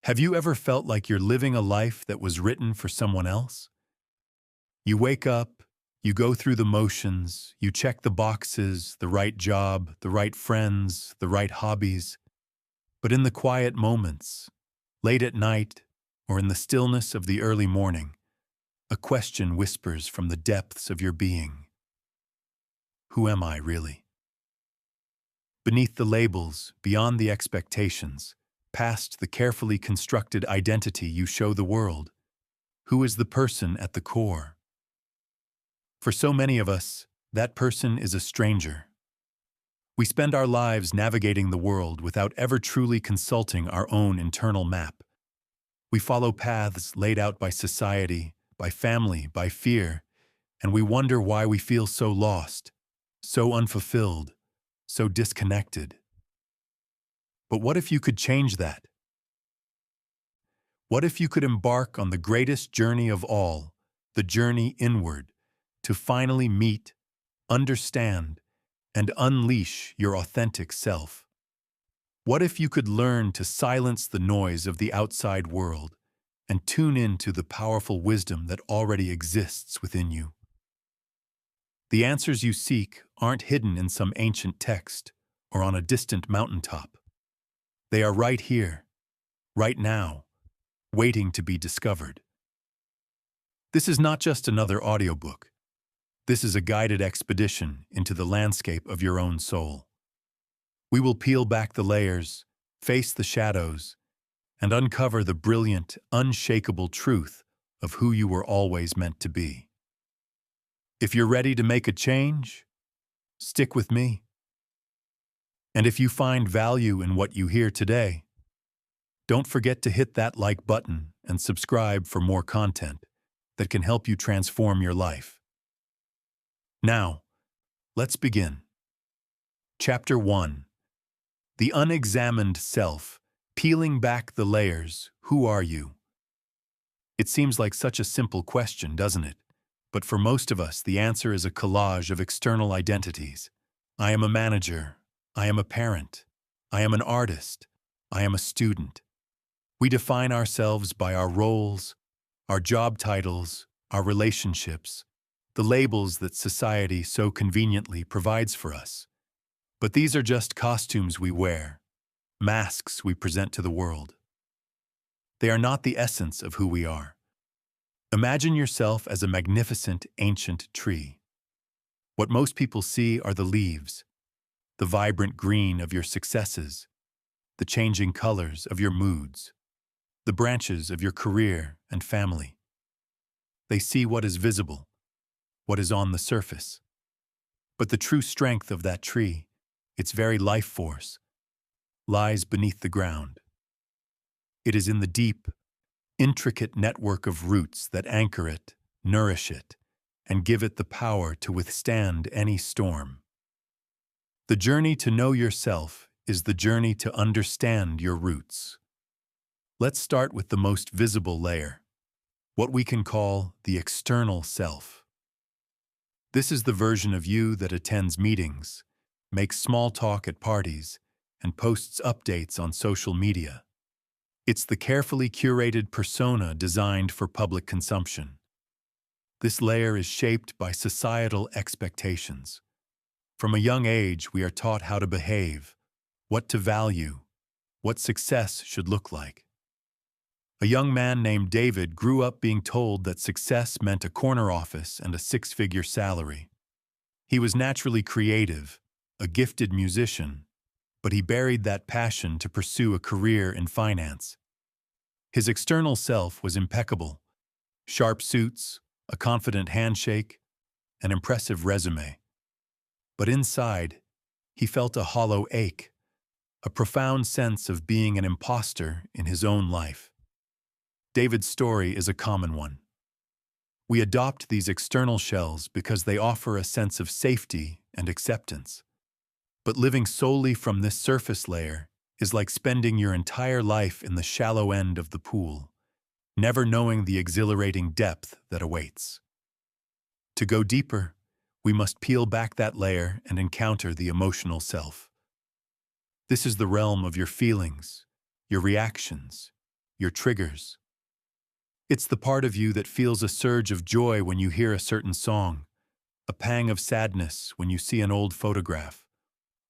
Have you ever felt like you're living a life that was written for someone else? You wake up, you go through the motions, you check the boxes, the right job, the right friends, the right hobbies. But in the quiet moments, late at night, or in the stillness of the early morning, a question whispers from the depths of your being. Who am I really? Beneath the labels, beyond the expectations, past the carefully constructed identity you show the world, who is the person at the core? For so many of us, that person is a stranger. We spend our lives navigating the world without ever truly consulting our own internal map. We follow paths laid out by society, by family, by fear, and we wonder why we feel so lost, so unfulfilled, so disconnected. But what if you could change that? What if you could embark on the greatest journey of all, the journey inward, to finally meet, understand, and unleash your authentic self? What if you could learn to silence the noise of the outside world and tune into the powerful wisdom that already exists within you? The answers you seek aren't hidden in some ancient text or on a distant mountaintop. They are right here, right now, waiting to be discovered. This is not just another audiobook. This is a guided expedition into the landscape of your own soul. We will peel back the layers, face the shadows, and uncover the brilliant, unshakable truth of who you were always meant to be. If you're ready to make a change, stick with me. And if you find value in what you hear today, don't forget to hit that like button and subscribe for more content that can help you transform your life. Now, let's begin. Chapter 1. The Unexamined Self, Peeling Back the Layers. Who are you? It seems like such a simple question, doesn't it? But for most of us, the answer is a collage of external identities. I am a manager. I am a parent. I am an artist. I am a student. We define ourselves by our roles, our job titles, our relationships, the labels that society so conveniently provides for us. But these are just costumes we wear, masks we present to the world. They are not the essence of who we are. Imagine yourself as a magnificent ancient tree. What most people see are the leaves, the vibrant green of your successes, the changing colors of your moods, the branches of your career and family. They see what is visible, what is on the surface. But the true strength of that tree, its very life force, lies beneath the ground. It is in the deep, intricate network of roots that anchor it, nourish it, and give it the power to withstand any storm. The journey to know yourself is the journey to understand your roots. Let's start with the most visible layer, what we can call the external self. This is the version of you that attends meetings, makes small talk at parties, and posts updates on social media. It's the carefully curated persona designed for public consumption. This layer is shaped by societal expectations. From a young age, we are taught how to behave, what to value, what success should look like. A young man named David grew up being told that success meant a corner office and a six-figure salary. He was naturally creative, a gifted musician, but he buried that passion to pursue a career in finance. His external self was impeccable: sharp suits, a confident handshake, an impressive resume. But inside, he felt a hollow ache, a profound sense of being an imposter in his own life. David's story is a common one. We adopt these external shells because they offer a sense of safety and acceptance. But living solely from this surface layer is like spending your entire life in the shallow end of the pool, never knowing the exhilarating depth that awaits. To go deeper, we must peel back that layer and encounter the emotional self. This is the realm of your feelings, your reactions, your triggers. It's the part of you that feels a surge of joy when you hear a certain song, a pang of sadness when you see an old photograph,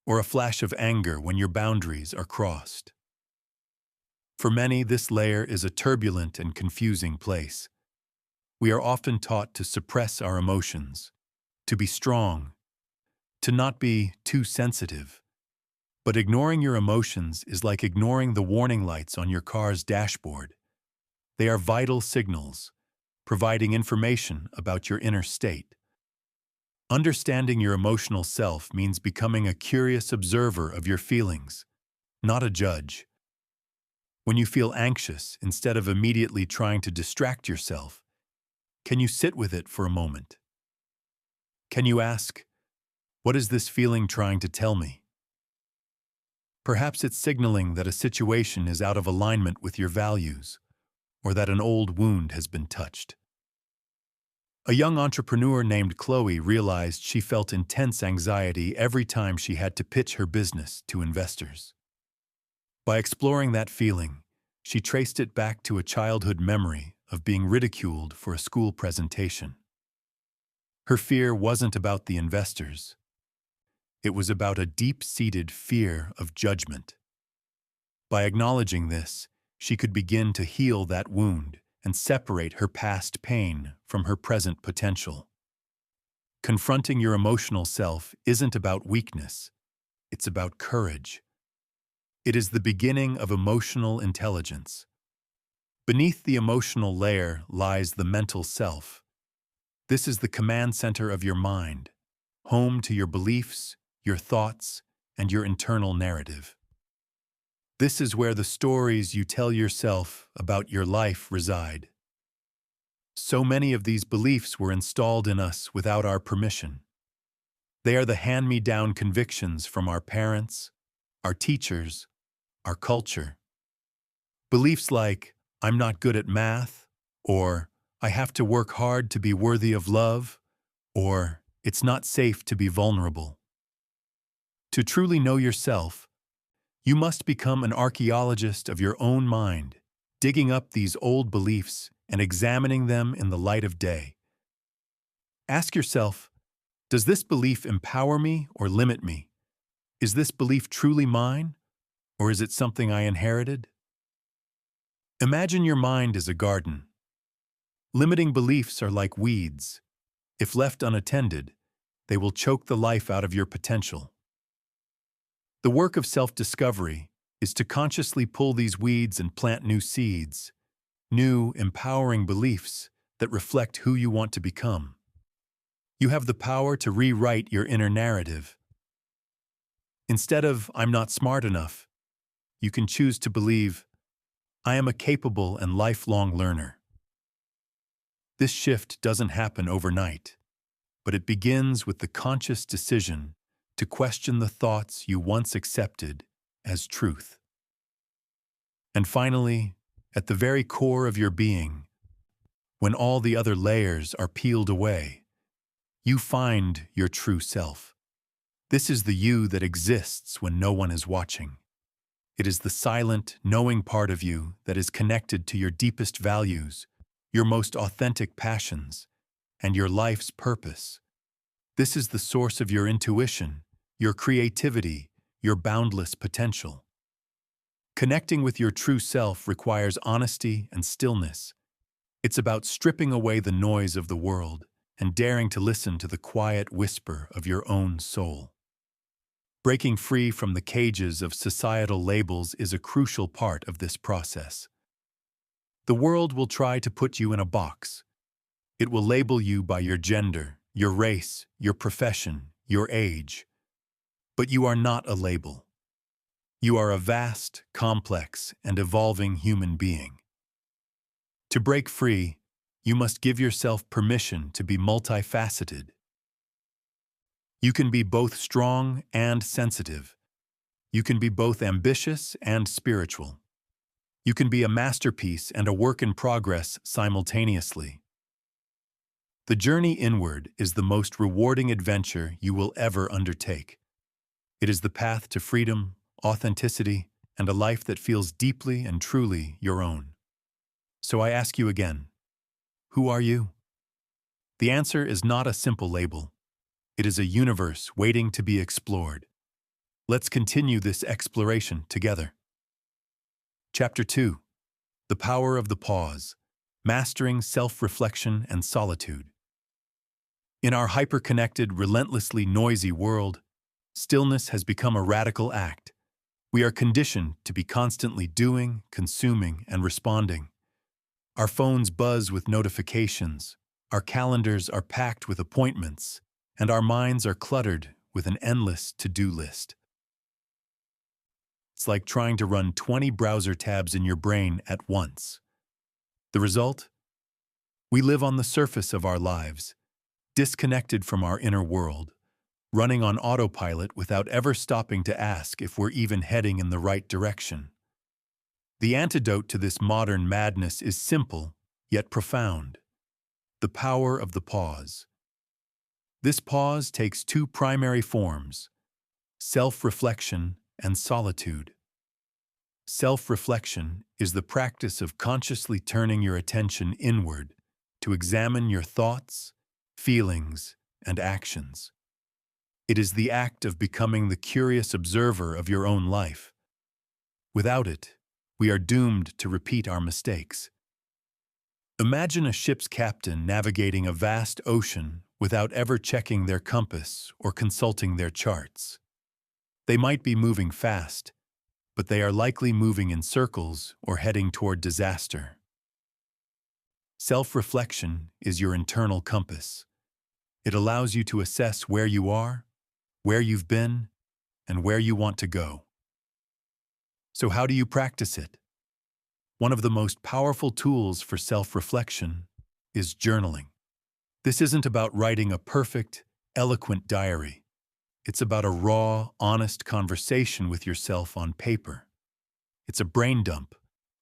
or a flash of anger when your boundaries are crossed. For many, this layer is a turbulent and confusing place. We are often taught to suppress our emotions, to be strong, to not be too sensitive. But ignoring your emotions is like ignoring the warning lights on your car's dashboard. They are vital signals, providing information about your inner state. Understanding your emotional self means becoming a curious observer of your feelings, not a judge. When you feel anxious, instead of immediately trying to distract yourself, can you sit with it for a moment? Can you ask, what is this feeling trying to tell me? Perhaps it's signaling that a situation is out of alignment with your values, or that an old wound has been touched. A young entrepreneur named Chloe realized she felt intense anxiety every time she had to pitch her business to investors. By exploring that feeling, she traced it back to a childhood memory of being ridiculed for a school presentation. Her fear wasn't about the investors. It was about a deep-seated fear of judgment. By acknowledging this, she could begin to heal that wound and separate her past pain from her present potential. Confronting your emotional self isn't about weakness, it's about courage. It is the beginning of emotional intelligence. Beneath the emotional layer lies the mental self. This is the command center of your mind, home to your beliefs, your thoughts, and your internal narrative. This is where the stories you tell yourself about your life reside. So many of these beliefs were installed in us without our permission. They are the hand-me-down convictions from our parents, our teachers, our culture. Beliefs like, I'm not good at math, or I have to work hard to be worthy of love, or it's not safe to be vulnerable. To truly know yourself, you must become an archaeologist of your own mind, digging up these old beliefs and examining them in the light of day. Ask yourself, does this belief empower me or limit me? Is this belief truly mine, or is it something I inherited? Imagine your mind as a garden. Limiting beliefs are like weeds. If left unattended, they will choke the life out of your potential. The work of self-discovery is to consciously pull these weeds and plant new seeds, new, empowering beliefs that reflect who you want to become. You have the power to rewrite your inner narrative. Instead of, I'm not smart enough, you can choose to believe, I am a capable and lifelong learner. This shift doesn't happen overnight, but it begins with the conscious decision to question the thoughts you once accepted as truth. And finally, at the very core of your being, when all the other layers are peeled away, you find your true self. This is the you that exists when no one is watching. It is the silent, knowing part of you that is connected to your deepest values, your most authentic passions, and your life's purpose. This is the source of your intuition, your creativity, your boundless potential. Connecting with your true self requires honesty and stillness. It's about stripping away the noise of the world and daring to listen to the quiet whisper of your own soul. Breaking free from the cages of societal labels is a crucial part of this process. The world will try to put you in a box. It will label you by your gender, your race, your profession, your age. But you are not a label. You are a vast, complex, and evolving human being. To break free, you must give yourself permission to be multifaceted. You can be both strong and sensitive. You can be both ambitious and spiritual. You can be a masterpiece and a work in progress simultaneously. The journey inward is the most rewarding adventure you will ever undertake. It is the path to freedom, authenticity, and a life that feels deeply and truly your own. So I ask you again, who are you? The answer is not a simple label. It is a universe waiting to be explored. Let's continue this exploration together. Chapter 2. The Power of the Pause. Mastering Self-Reflection and Solitude. In our hyper-connected, relentlessly noisy world, stillness has become a radical act. We are conditioned to be constantly doing, consuming, and responding. Our phones buzz with notifications, our calendars are packed with appointments, and our minds are cluttered with an endless to-do list. It's like trying to run 20 browser tabs in your brain at once. The result? We live on the surface of our lives, disconnected from our inner world, running on autopilot without ever stopping to ask if we're even heading in the right direction. The antidote to this modern madness is simple, yet profound: the power of the pause. This pause takes two primary forms: self-reflection and solitude. Self-reflection is the practice of consciously turning your attention inward to examine your thoughts, feelings, and actions. It is the act of becoming the curious observer of your own life. Without it, we are doomed to repeat our mistakes. Imagine a ship's captain navigating a vast ocean without ever checking their compass or consulting their charts. They might be moving fast, but they are likely moving in circles or heading toward disaster. Self-reflection is your internal compass. It allows you to assess where you are, where you've been, and where you want to go. So how do you practice it? One of the most powerful tools for self-reflection is journaling. This isn't about writing a perfect, eloquent diary. It's about a raw, honest conversation with yourself on paper. It's a brain dump,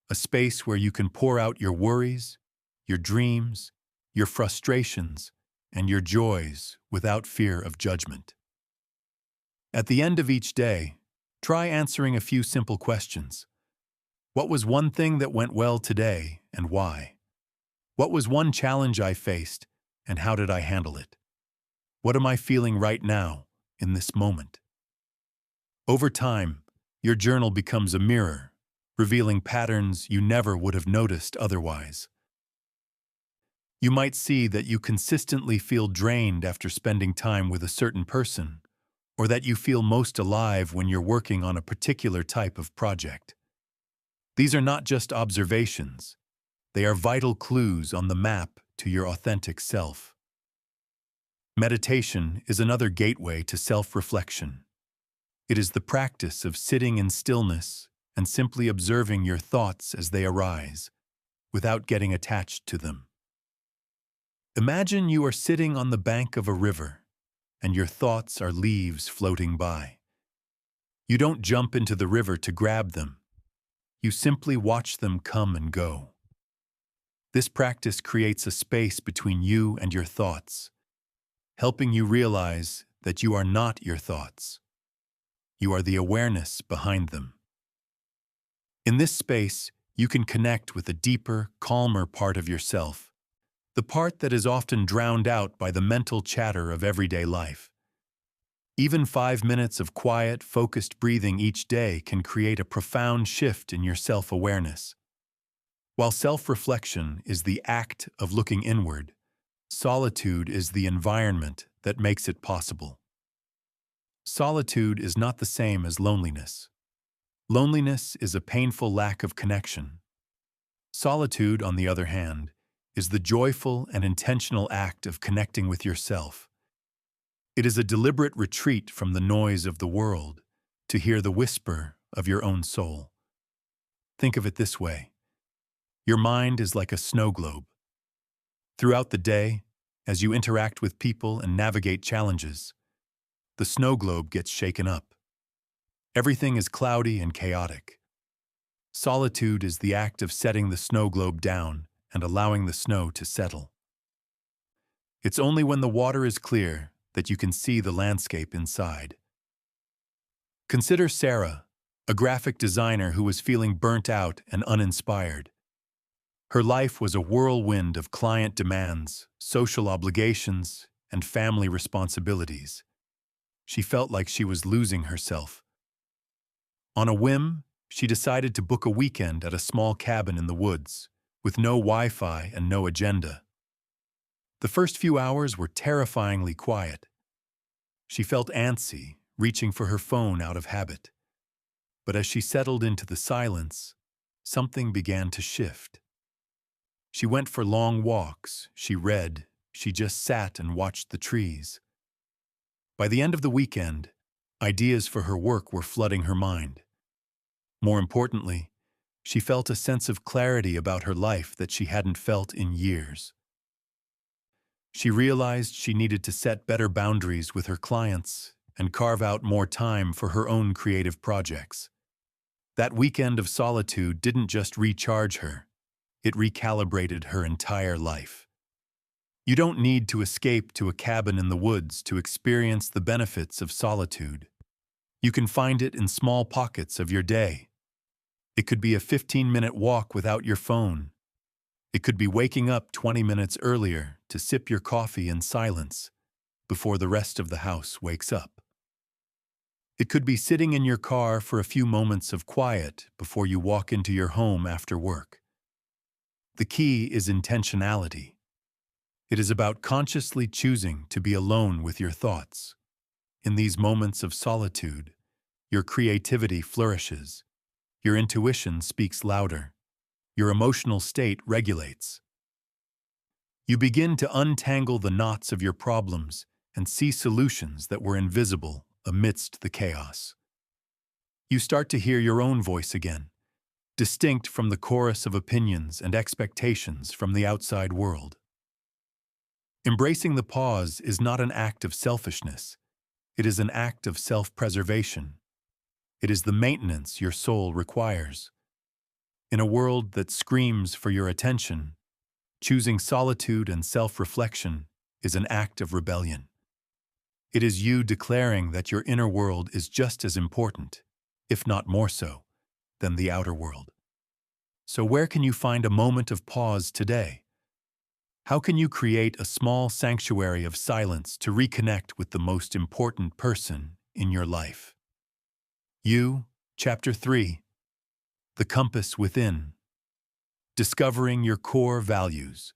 a space where you can pour out your worries, your dreams, your frustrations, and your joys without fear of judgment. At the end of each day, try answering a few simple questions. What was one thing that went well today, and why? What was one challenge I faced, and how did I handle it? What am I feeling right now, in this moment? Over time, your journal becomes a mirror, revealing patterns you never would have noticed otherwise. You might see that you consistently feel drained after spending time with a certain person, or that you feel most alive when you're working on a particular type of project. These are not just observations. They are vital clues on the map to your authentic self. Meditation is another gateway to self-reflection. It is the practice of sitting in stillness and simply observing your thoughts as they arise, without getting attached to them. Imagine you are sitting on the bank of a river, and your thoughts are leaves floating by. You don't jump into the river to grab them. You simply watch them come and go. This practice creates a space between you and your thoughts, helping you realize that you are not your thoughts. You are the awareness behind them. In this space, you can connect with a deeper, calmer part of yourself, the part that is often drowned out by the mental chatter of everyday life. Even 5 minutes of quiet, focused breathing each day can create a profound shift in your self-awareness. While self-reflection is the act of looking inward, solitude is the environment that makes it possible. Solitude is not the same as loneliness. Loneliness is a painful lack of connection. Solitude, on the other hand, is the joyful and intentional act of connecting with yourself. It is a deliberate retreat from the noise of the world to hear the whisper of your own soul. Think of it this way. Your mind is like a snow globe. Throughout the day, as you interact with people and navigate challenges, the snow globe gets shaken up. Everything is cloudy and chaotic. Solitude is the act of setting the snow globe down and allowing the snow to settle. It's only when the water is clear that you can see the landscape inside. Consider Sarah, a graphic designer who was feeling burnt out and uninspired. Her life was a whirlwind of client demands, social obligations, and family responsibilities. She felt like she was losing herself. On a whim, she decided to book a weekend at a small cabin in the woods, with no Wi-Fi and no agenda. The first few hours were terrifyingly quiet. She felt antsy, reaching for her phone out of habit. But as she settled into the silence, something began to shift. She went for long walks, she read, she just sat and watched the trees. By the end of the weekend, ideas for her work were flooding her mind. More importantly, she felt a sense of clarity about her life that she hadn't felt in years. She realized she needed to set better boundaries with her clients and carve out more time for her own creative projects. That weekend of solitude didn't just recharge her, it recalibrated her entire life. You don't need to escape to a cabin in the woods to experience the benefits of solitude. You can find it in small pockets of your day. It could be a 15-minute walk without your phone. It could be waking up 20 minutes earlier to sip your coffee in silence before the rest of the house wakes up. It could be sitting in your car for a few moments of quiet before you walk into your home after work. The key is intentionality. It is about consciously choosing to be alone with your thoughts. In these moments of solitude, your creativity flourishes, your intuition speaks louder, your emotional state regulates. You begin to untangle the knots of your problems and see solutions that were invisible amidst the chaos. You start to hear your own voice again, distinct from the chorus of opinions and expectations from the outside world. Embracing the pause is not an act of selfishness. It is an act of self-preservation. It is the maintenance your soul requires. In a world that screams for your attention, choosing solitude and self-reflection is an act of rebellion. It is you declaring that your inner world is just as important, if not more so, than the outer world. So where can you find a moment of pause today? How can you create a small sanctuary of silence to reconnect with the most important person in your life? You, Chapter 3, The Compass Within. Discovering your core values.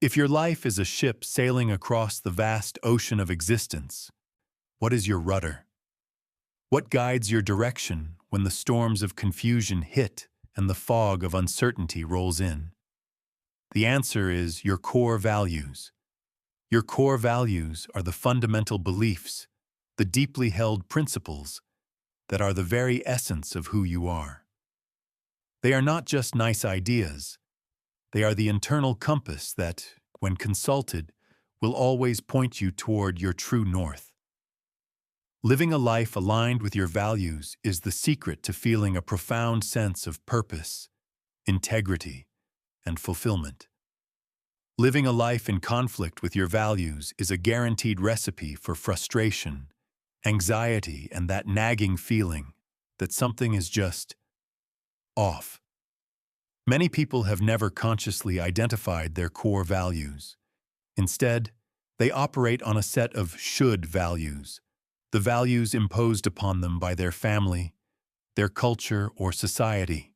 If your life is a ship sailing across the vast ocean of existence, what is your rudder? What guides your direction when the storms of confusion hit and the fog of uncertainty rolls in? The answer is your core values. Your core values are the fundamental beliefs, the deeply held principles that are the very essence of who you are. They are not just nice ideas. They are the internal compass that, when consulted, will always point you toward your true north. Living a life aligned with your values is the secret to feeling a profound sense of purpose, integrity, and fulfillment. Living a life in conflict with your values is a guaranteed recipe for frustration, anxiety, and that nagging feeling that something is just off. Many people have never consciously identified their core values. Instead, they operate on a set of should values, the values imposed upon them by their family, their culture, or society.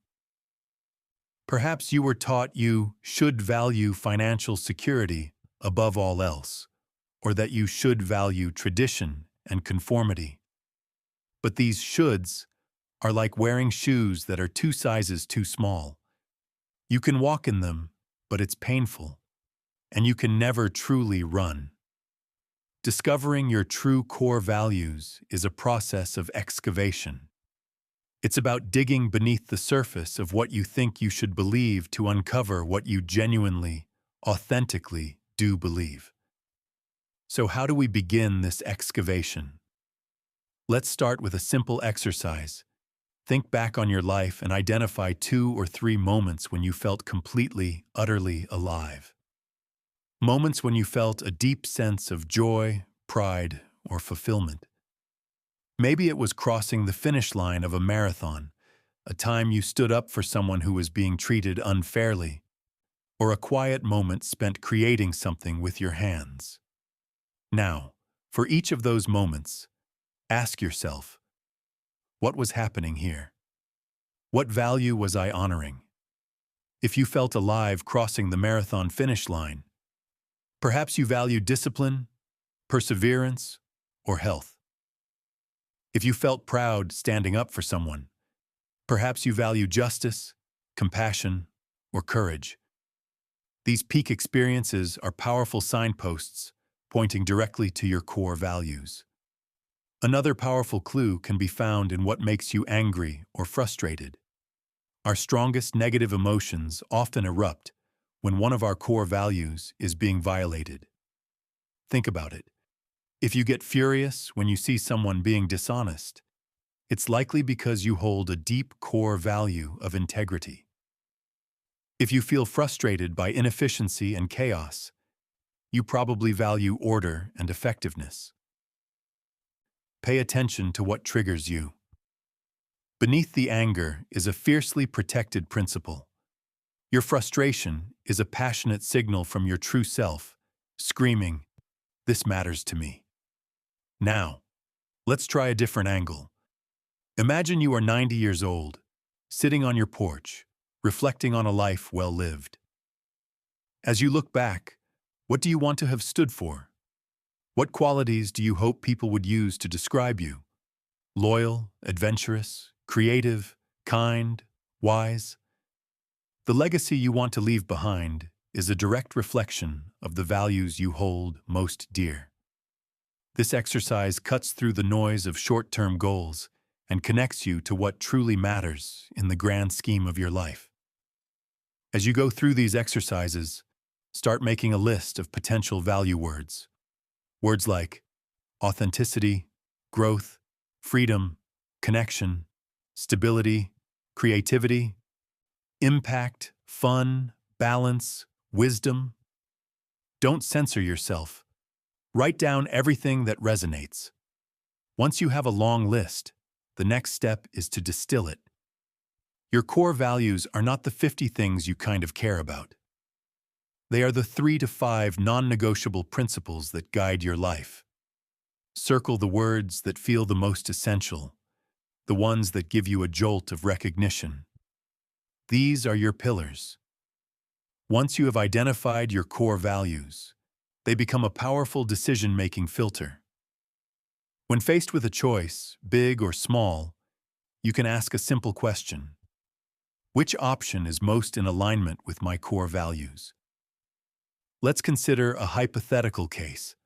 Perhaps you were taught you should value financial security above all else, or that you should value tradition and conformity. But these shoulds are like wearing shoes that are 2 sizes too small. You can walk in them, but it's painful, and you can never truly run. Discovering your true core values is a process of excavation. It's about digging beneath the surface of what you think you should believe to uncover what you genuinely, authentically do believe. So how do we begin this excavation? Let's start with a simple exercise. Think back on your life and identify 2 or 3 moments when you felt completely, utterly alive. Moments when you felt a deep sense of joy, pride, or fulfillment. Maybe it was crossing the finish line of a marathon, a time you stood up for someone who was being treated unfairly, or a quiet moment spent creating something with your hands. Now, for each of those moments, ask yourself, what was happening here? What value was I honoring? If you felt alive crossing the marathon finish line, perhaps you valued discipline, perseverance, or health. If you felt proud standing up for someone, perhaps you value justice, compassion, or courage. These peak experiences are powerful signposts pointing directly to your core values. Another powerful clue can be found in what makes you angry or frustrated. Our strongest negative emotions often erupt when one of our core values is being violated. Think about it. If you get furious when you see someone being dishonest, it's likely because you hold a deep core value of integrity. If you feel frustrated by inefficiency and chaos, you probably value order and effectiveness. Pay attention to what triggers you. Beneath the anger is a fiercely protected principle. Your frustration is a passionate signal from your true self, screaming, "This matters to me." Now, let's try a different angle. Imagine you are 90 years old, sitting on your porch, reflecting on a life well lived. As you look back, what do you want to have stood for? What qualities do you hope people would use to describe you? Loyal, adventurous, creative, kind, wise? The legacy you want to leave behind is a direct reflection of the values you hold most dear. This exercise cuts through the noise of short-term goals and connects you to what truly matters in the grand scheme of your life. As you go through these exercises, start making a list of potential value words. Words like authenticity, growth, freedom, connection, stability, creativity, impact, fun, balance, wisdom. Don't censor yourself. Write down everything that resonates. Once you have a long list, the next step is to distill it. Your core values are not the 50 things you kind of care about. They are the 3 to 5 non-negotiable principles that guide your life. Circle the words that feel the most essential, the ones that give you a jolt of recognition. These are your pillars. Once you have identified your core values, they become a powerful decision-making filter. When faced with a choice, big or small, you can ask a simple question. Which option is most in alignment with my core values? Let's consider a hypothetical case.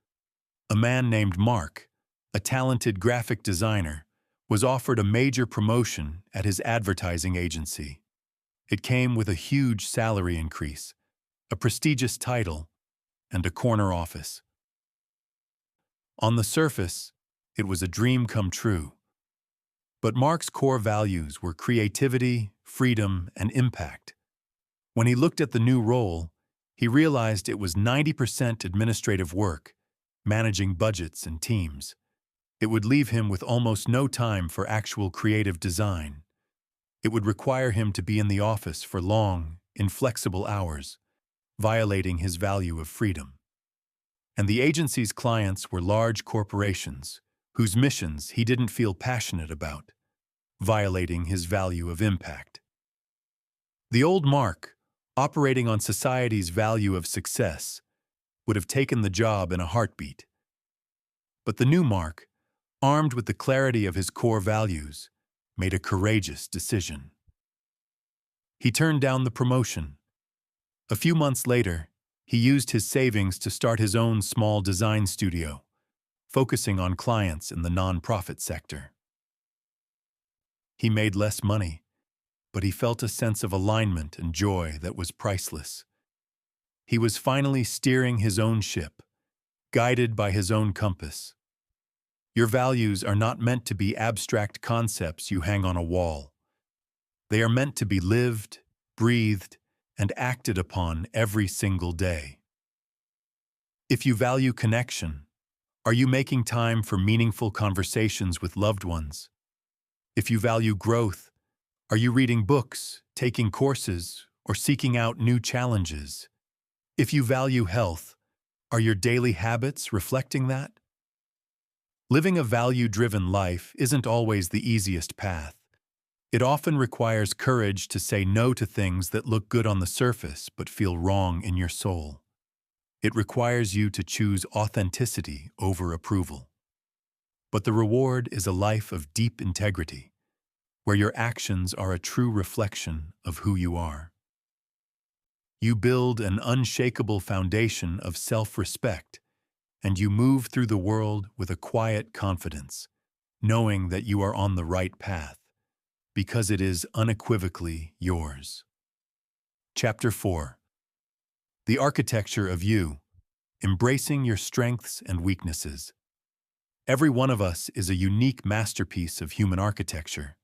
A man named Mark, a talented graphic designer, was offered a major promotion at his advertising agency. It came with a huge salary increase, a prestigious title, and a corner office. On the surface, it was a dream come true. But Mark's core values were creativity, freedom, and impact. When he looked at the new role, he realized it was 90% administrative work, managing budgets and teams. It would leave him with almost no time for actual creative design. It would require him to be in the office for long, inflexible hours, violating his value of freedom. And the agency's clients were large corporations, whose missions he didn't feel passionate about, violating his value of impact. The old Mark, operating on society's value of success, would have taken the job in a heartbeat. But the new Mark, armed with the clarity of his core values, made a courageous decision. He turned down the promotion. A few months later, he used his savings to start his own small design studio, focusing on clients in the nonprofit sector. He made less money, but he felt a sense of alignment and joy that was priceless. He was finally steering his own ship, guided by his own compass. Your values are not meant to be abstract concepts you hang on a wall. They are meant to be lived, breathed, and acted upon every single day. If you value connection, are you making time for meaningful conversations with loved ones? If you value growth, are you reading books, taking courses, or seeking out new challenges? If you value health, are your daily habits reflecting that? Living a value-driven life isn't always the easiest path. It often requires courage to say no to things that look good on the surface but feel wrong in your soul. It requires you to choose authenticity over approval. But the reward is a life of deep integrity, where your actions are a true reflection of who you are. You build an unshakable foundation of self-respect, and you move through the world with a quiet confidence, knowing that you are on the right path, because it is unequivocally yours. Chapter 4. The Architecture of You, Embracing Your Strengths and Weaknesses. Every one of us is a unique masterpiece of human architecture,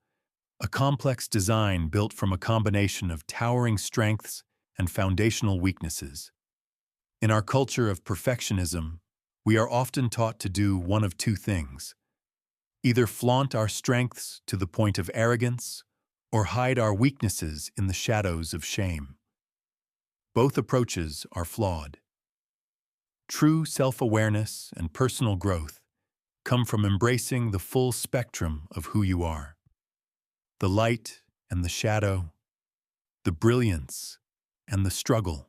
a complex design built from a combination of towering strengths and foundational weaknesses. In our culture of perfectionism, we are often taught to do one of two things: either flaunt our strengths to the point of arrogance, or hide our weaknesses in the shadows of shame. Both approaches are flawed. True self-awareness and personal growth come from embracing the full spectrum of who you are: the light and the shadow, the brilliance and the struggle.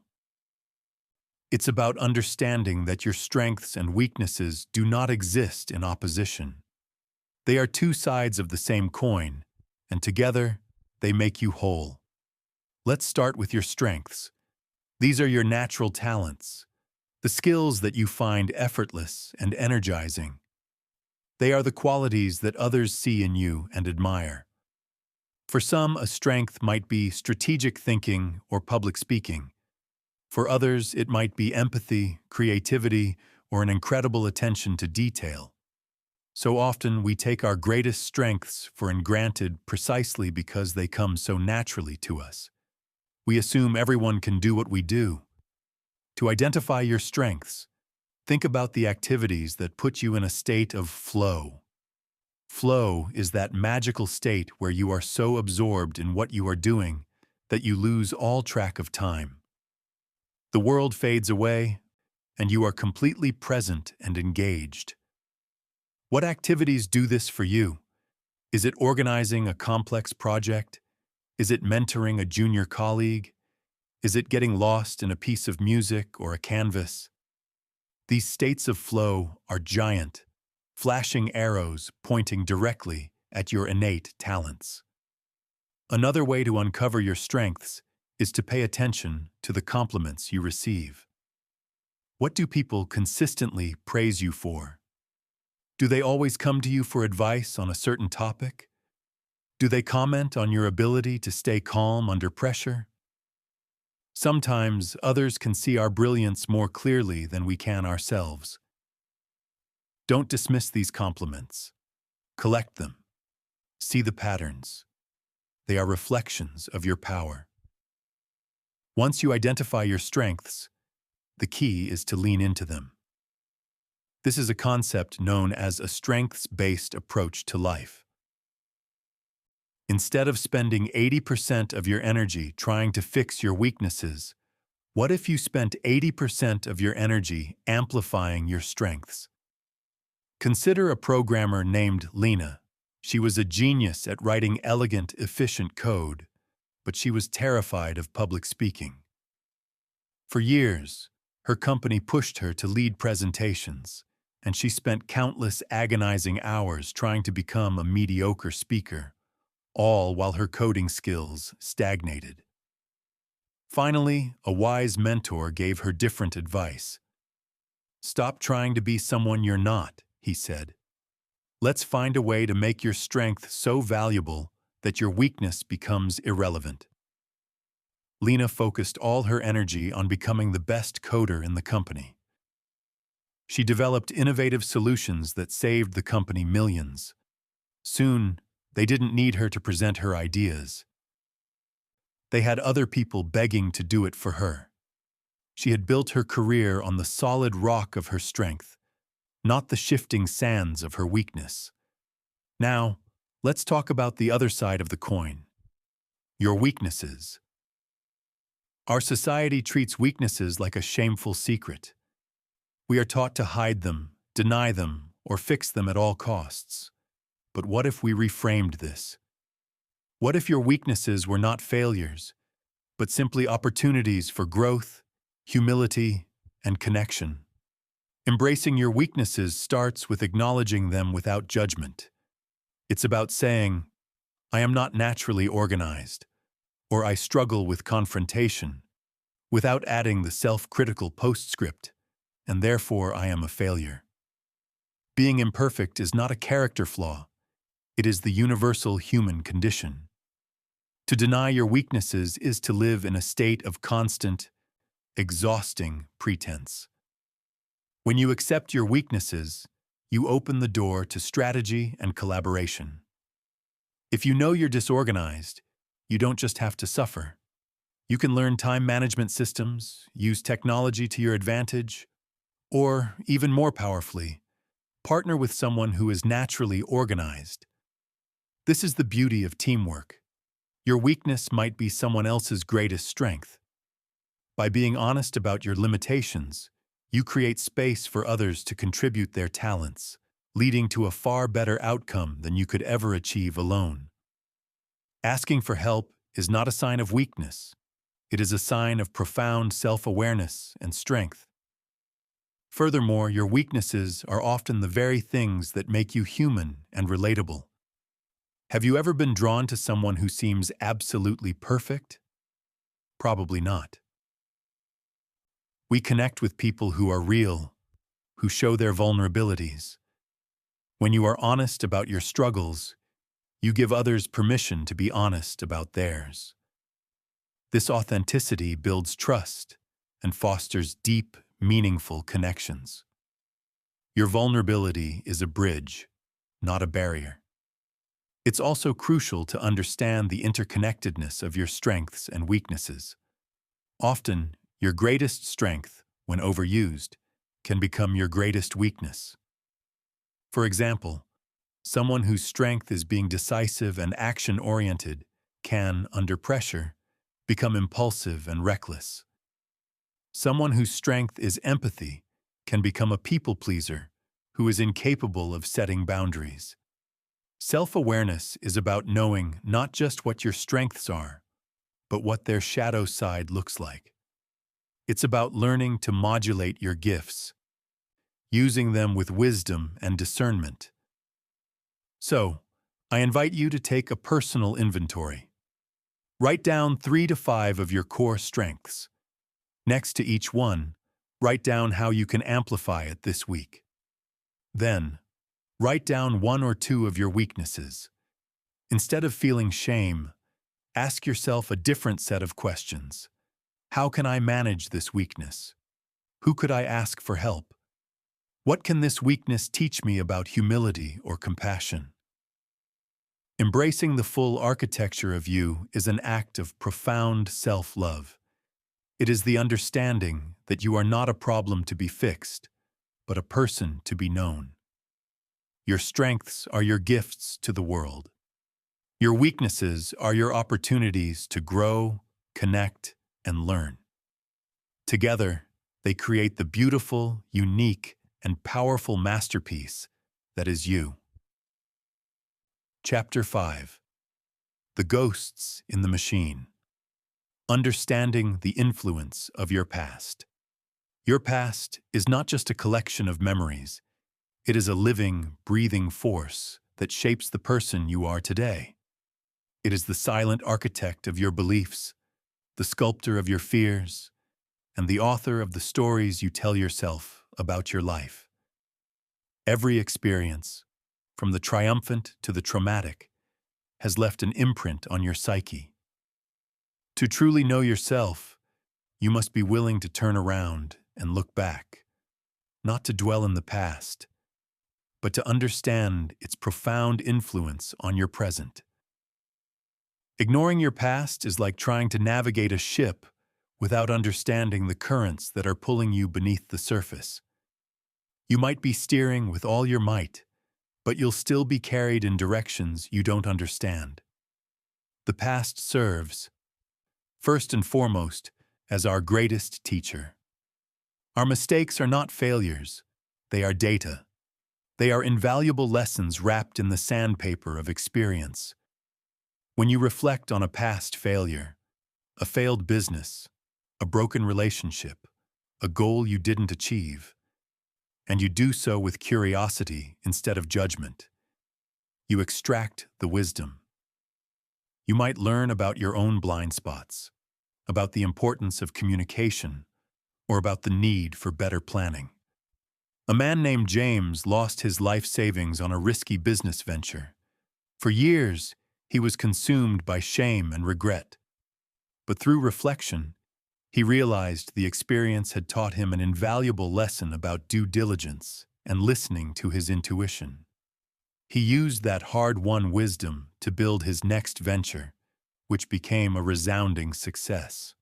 It's about understanding that your strengths and weaknesses do not exist in opposition. They are two sides of the same coin, and together, they make you whole. Let's start with your strengths. These are your natural talents, the skills that you find effortless and energizing. They are the qualities that others see in you and admire. For some, a strength might be strategic thinking or public speaking. For others, it might be empathy, creativity, or an incredible attention to detail. So often, we take our greatest strengths for granted precisely because they come so naturally to us. We assume everyone can do what we do. To identify your strengths, think about the activities that put you in a state of flow. Flow is that magical state where you are so absorbed in what you are doing that you lose all track of time. The world fades away, and you are completely present and engaged. What activities do this for you? Is it organizing a complex project? Is it mentoring a junior colleague? Is it getting lost in a piece of music or a canvas? These states of flow are giant, flashing arrows pointing directly at your innate talents. Another way to uncover your strengths is to pay attention to the compliments you receive. What do people consistently praise you for? Do they always come to you for advice on a certain topic? Do they comment on your ability to stay calm under pressure? Sometimes others can see our brilliance more clearly than we can ourselves. Don't dismiss these compliments. Collect them. See the patterns. They are reflections of your power. Once you identify your strengths, the key is to lean into them. This is a concept known as a strengths-based approach to life. Instead of spending 80% of your energy trying to fix your weaknesses, what if you spent 80% of your energy amplifying your strengths? Consider a programmer named Lena. She was a genius at writing elegant, efficient code, but she was terrified of public speaking. For years, her company pushed her to lead presentations, and she spent countless agonizing hours trying to become a mediocre speaker, all while her coding skills stagnated. Finally, a wise mentor gave her different advice. "Stop trying to be someone you're not," he said. "Let's find a way to make your strength so valuable that your weakness becomes irrelevant." Lena focused all her energy on becoming the best coder in the company. She developed innovative solutions that saved the company millions. Soon, they didn't need her to present her ideas. They had other people begging to do it for her. She had built her career on the solid rock of her strength, not the shifting sands of her weakness. Now, let's talk about the other side of the coin: your weaknesses. Our society treats weaknesses like a shameful secret. We are taught to hide them, deny them, or fix them at all costs. But what if we reframed this? What if your weaknesses were not failures, but simply opportunities for growth, humility, and connection? Embracing your weaknesses starts with acknowledging them without judgment. It's about saying, I am not naturally organized, or I struggle with confrontation, without adding the self-critical postscript, and therefore I am a failure. Being imperfect is not a character flaw. It is the universal human condition. To deny your weaknesses is to live in a state of constant, exhausting pretense. When you accept your weaknesses, you open the door to strategy and collaboration. If you know you're disorganized, you don't just have to suffer. You can learn time management systems, use technology to your advantage, or, even more powerfully, partner with someone who is naturally organized. This is the beauty of teamwork. Your weakness might be someone else's greatest strength. By being honest about your limitations, you create space for others to contribute their talents, leading to a far better outcome than you could ever achieve alone. Asking for help is not a sign of weakness. It is a sign of profound self-awareness and strength. Furthermore, your weaknesses are often the very things that make you human and relatable. Have you ever been drawn to someone who seems absolutely perfect? Probably not. We connect with people who are real, who show their vulnerabilities. When you are honest about your struggles, you give others permission to be honest about theirs. This authenticity builds trust and fosters deep, meaningful connections. Your vulnerability is a bridge, not a barrier. It's also crucial to understand the interconnectedness of your strengths and weaknesses. Often, your greatest strength, when overused, can become your greatest weakness. For example, someone whose strength is being decisive and action-oriented can, under pressure, become impulsive and reckless. Someone whose strength is empathy can become a people-pleaser who is incapable of setting boundaries. Self-awareness is about knowing not just what your strengths are, but what their shadow side looks like. It's about learning to modulate your gifts, using them with wisdom and discernment. So, I invite you to take a personal inventory. Write down 3 to 5 of your core strengths. Next to each one, write down how you can amplify it this week. Then, write down 1 or 2 of your weaknesses. Instead of feeling shame, ask yourself a different set of questions. How can I manage this weakness? Who could I ask for help? What can this weakness teach me about humility or compassion? Embracing the full architecture of you is an act of profound self-love. It is the understanding that you are not a problem to be fixed, but a person to be known. Your strengths are your gifts to the world. Your weaknesses are your opportunities to grow, connect, and learn. Together, they create the beautiful, unique, and powerful masterpiece that is you. Chapter 5. The Ghosts in the Machine. Understanding the influence of your past. Your past is not just a collection of memories. It is a living, breathing force that shapes the person you are today. It is the silent architect of your beliefs, the sculptor of your fears, and the author of the stories you tell yourself about your life. Every experience, from the triumphant to the traumatic, has left an imprint on your psyche. To truly know yourself, you must be willing to turn around and look back, not to dwell in the past, but to understand its profound influence on your present. Ignoring your past is like trying to navigate a ship without understanding the currents that are pulling you beneath the surface. You might be steering with all your might, but you'll still be carried in directions you don't understand. The past serves, first and foremost, as our greatest teacher. Our mistakes are not failures, they are data. They are invaluable lessons wrapped in the sandpaper of experience. When you reflect on a past failure, a failed business, a broken relationship, a goal you didn't achieve, and you do so with curiosity instead of judgment, you extract the wisdom. You might learn about your own blind spots, about the importance of communication, or about the need for better planning. A man named James lost his life savings on a risky business venture. For years, he was consumed by shame and regret. But through reflection, he realized the experience had taught him an invaluable lesson about due diligence and listening to his intuition. He used that hard-won wisdom to build his next venture, which became a resounding success.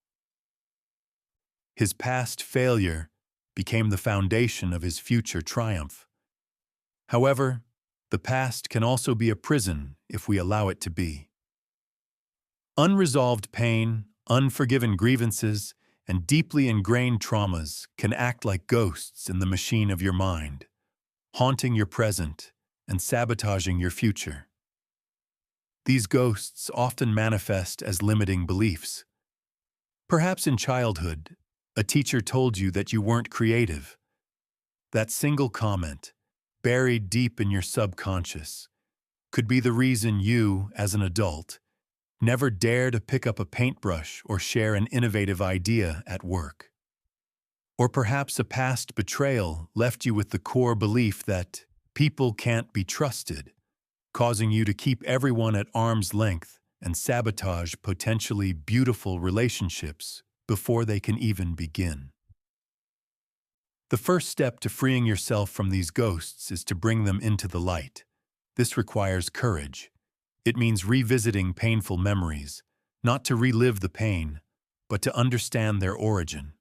His past failure became the foundation of his future triumph. However, the past can also be a prison if we allow it to be. Unresolved pain, unforgiven grievances, and deeply ingrained traumas can act like ghosts in the machine of your mind, haunting your present and sabotaging your future. These ghosts often manifest as limiting beliefs. Perhaps in childhood, a teacher told you that you weren't creative. That single comment, buried deep in your subconscious, could be the reason you, as an adult, never dare to pick up a paintbrush or share an innovative idea at work. Or perhaps a past betrayal left you with the core belief that people can't be trusted, causing you to keep everyone at arm's length and sabotage potentially beautiful relationships before they can even begin. The first step to freeing yourself from these ghosts is to bring them into the light. This requires courage. It means revisiting painful memories, not to relive the pain, but to understand their origin.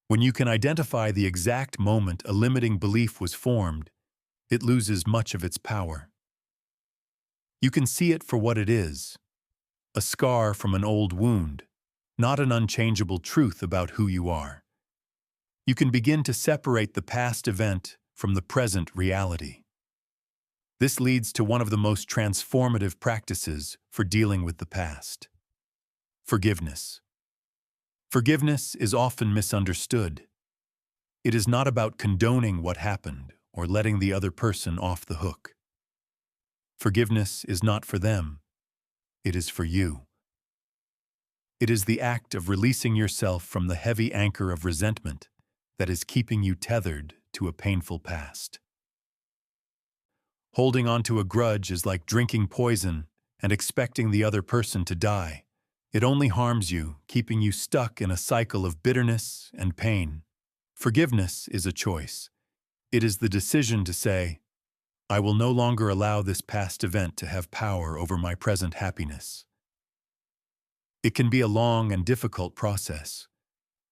When you can identify the exact moment a limiting belief was formed, it loses much of its power. You can see it for what it is, a scar from an old wound, not an unchangeable truth about who you are. You can begin to separate the past event from the present reality. This leads to one of the most transformative practices for dealing with the past: forgiveness. Forgiveness is often misunderstood. It is not about condoning what happened or letting the other person off the hook. Forgiveness is not for them. It is for you. It is the act of releasing yourself from the heavy anchor of resentment that is keeping you tethered to a painful past. Holding on to a grudge is like drinking poison and expecting the other person to die. It only harms you, keeping you stuck in a cycle of bitterness and pain. Forgiveness is a choice. It is the decision to say, I will no longer allow this past event to have power over my present happiness. It can be a long and difficult process,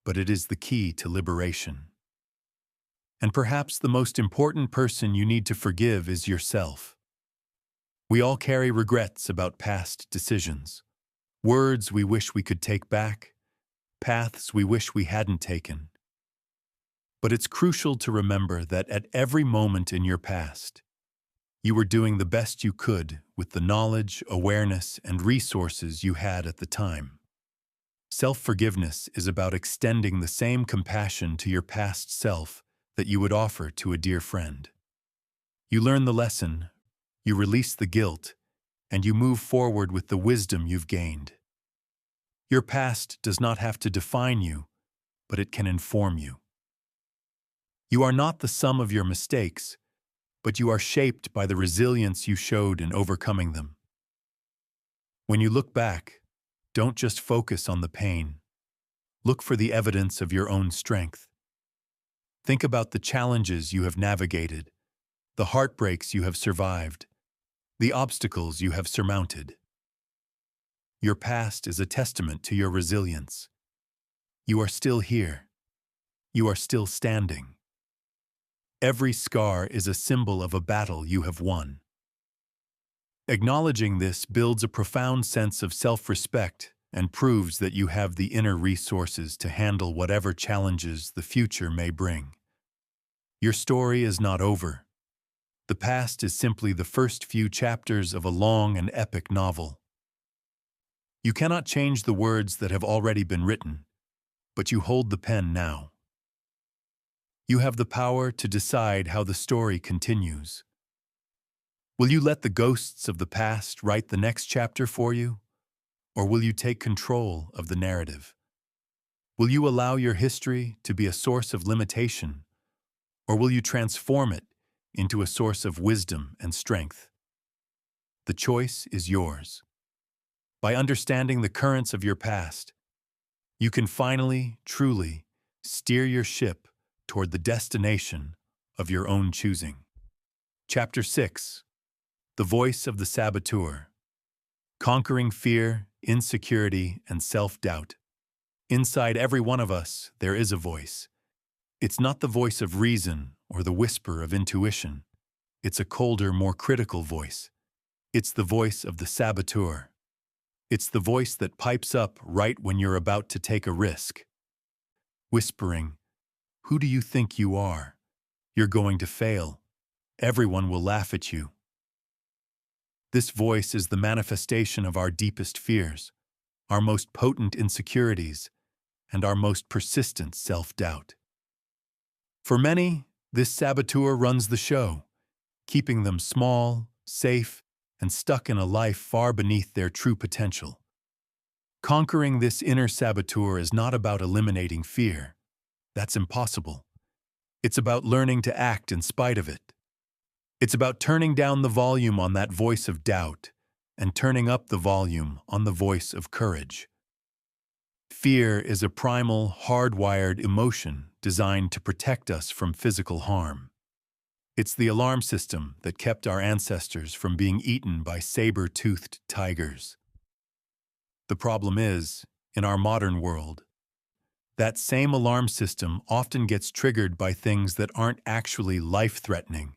but it is the key to liberation. And perhaps the most important person you need to forgive is yourself. We all carry regrets about past decisions, words we wish we could take back, paths we wish we hadn't taken. But it's crucial to remember that at every moment in your past, you were doing the best you could with the knowledge, awareness, and resources you had at the time. Self-forgiveness is about extending the same compassion to your past self that you would offer to a dear friend. You learn the lesson, you release the guilt, and you move forward with the wisdom you've gained. Your past does not have to define you, but it can inform you. You are not the sum of your mistakes, but you are shaped by the resilience you showed in overcoming them. When you look back, don't just focus on the pain. Look for the evidence of your own strength. Think about the challenges you have navigated, the heartbreaks you have survived, the obstacles you have surmounted. Your past is a testament to your resilience. You are still here. You are still standing. Every scar is a symbol of a battle you have won. Acknowledging this builds a profound sense of self-respect and proves that you have the inner resources to handle whatever challenges the future may bring. Your story is not over. The past is simply the first few chapters of a long and epic novel. You cannot change the words that have already been written, but you hold the pen now. You have the power to decide how the story continues. Will you let the ghosts of the past write the next chapter for you? Or will you take control of the narrative? Will you allow your history to be a source of limitation? Or will you transform it into a source of wisdom and strength? The choice is yours. By understanding the currents of your past, you can finally, truly, steer your ship toward the destination of your own choosing. Chapter 6. The Voice of the Saboteur. Conquering fear, insecurity, and self-doubt. Inside every one of us, there is a voice. It's not the voice of reason or the whisper of intuition. It's a colder, more critical voice. It's the voice of the saboteur. It's the voice that pipes up right when you're about to take a risk, whispering, "Who do you think you are? You're going to fail. Everyone will laugh at you." This voice is the manifestation of our deepest fears, our most potent insecurities, and our most persistent self-doubt. For many, this saboteur runs the show, keeping them small, safe, and stuck in a life far beneath their true potential. Conquering this inner saboteur is not about eliminating fear. That's impossible. It's about learning to act in spite of it. It's about turning down the volume on that voice of doubt and turning up the volume on the voice of courage. Fear is a primal, hardwired emotion designed to protect us from physical harm. It's the alarm system that kept our ancestors from being eaten by saber-toothed tigers. The problem is, in our modern world, that same alarm system often gets triggered by things that aren't actually life-threatening,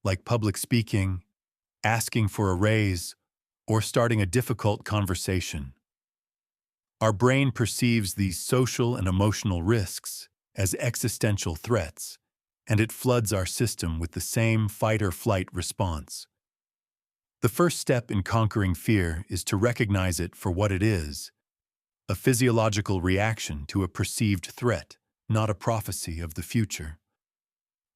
like public speaking, asking for a raise, or starting a difficult conversation. Our brain perceives these social and emotional risks as existential threats, and it floods our system with the same fight-or-flight response. The first step in conquering fear is to recognize it for what it is, a physiological reaction to a perceived threat, not a prophecy of the future.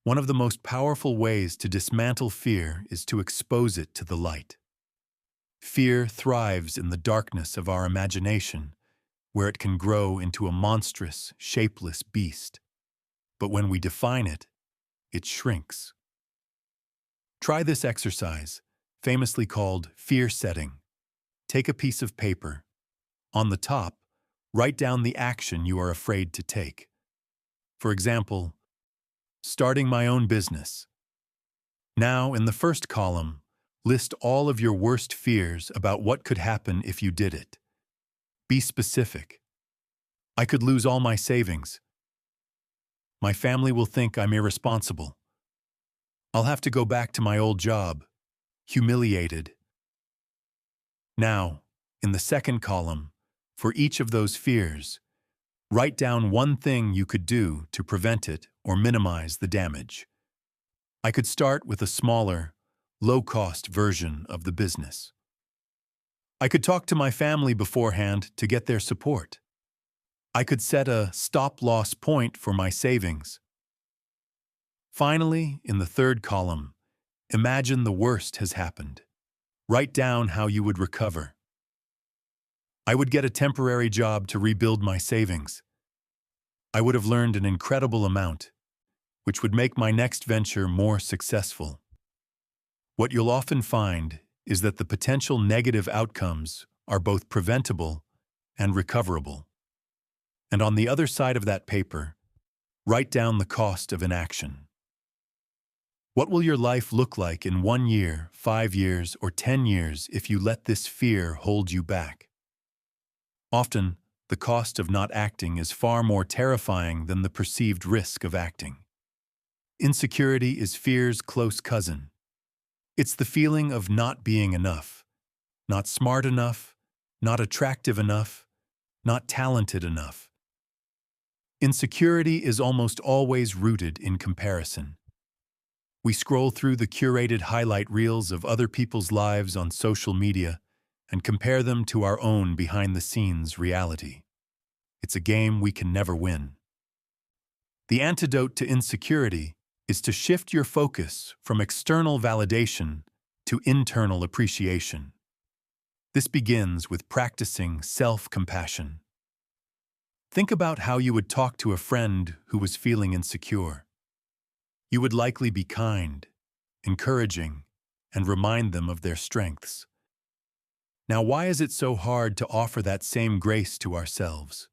One of the most powerful ways to dismantle fear is to expose it to the light. Fear thrives in the darkness of our imagination, where it can grow into a monstrous, shapeless beast. But when we define it, it shrinks. Try this exercise, famously called fear setting. Take a piece of paper. On the top, write down the action you are afraid to take. For example, starting my own business. Now, in the first column, list all of your worst fears about what could happen if you did it. Be specific. I could lose all my savings. My family will think I'm irresponsible. I'll have to go back to my old job. Humiliated. Now, in the second column, for each of those fears, write down one thing you could do to prevent it or minimize the damage. I could start with a smaller, low-cost version of the business. I could talk to my family beforehand to get their support. I could set a stop-loss point for my savings. Finally, in the third column, imagine the worst has happened. Write down how you would recover. I would get a temporary job to rebuild my savings. I would have learned an incredible amount, which would make my next venture more successful. What you'll often find is that the potential negative outcomes are both preventable and recoverable. And on the other side of that paper, write down the cost of inaction. What will your life look like in 1 year, 5 years, or 10 years if you let this fear hold you back? Often, the cost of not acting is far more terrifying than the perceived risk of acting. Insecurity is fear's close cousin. It's the feeling of not being enough, not smart enough, not attractive enough, not talented enough. Insecurity is almost always rooted in comparison. We scroll through the curated highlight reels of other people's lives on social media and compare them to our own behind-the-scenes reality. It's a game we can never win. The antidote to insecurity is to shift your focus from external validation to internal appreciation. This begins with practicing self-compassion. Think about how you would talk to a friend who was feeling insecure. You would likely be kind, encouraging, and remind them of their strengths. Now, why is it so hard to offer that same grace to ourselves?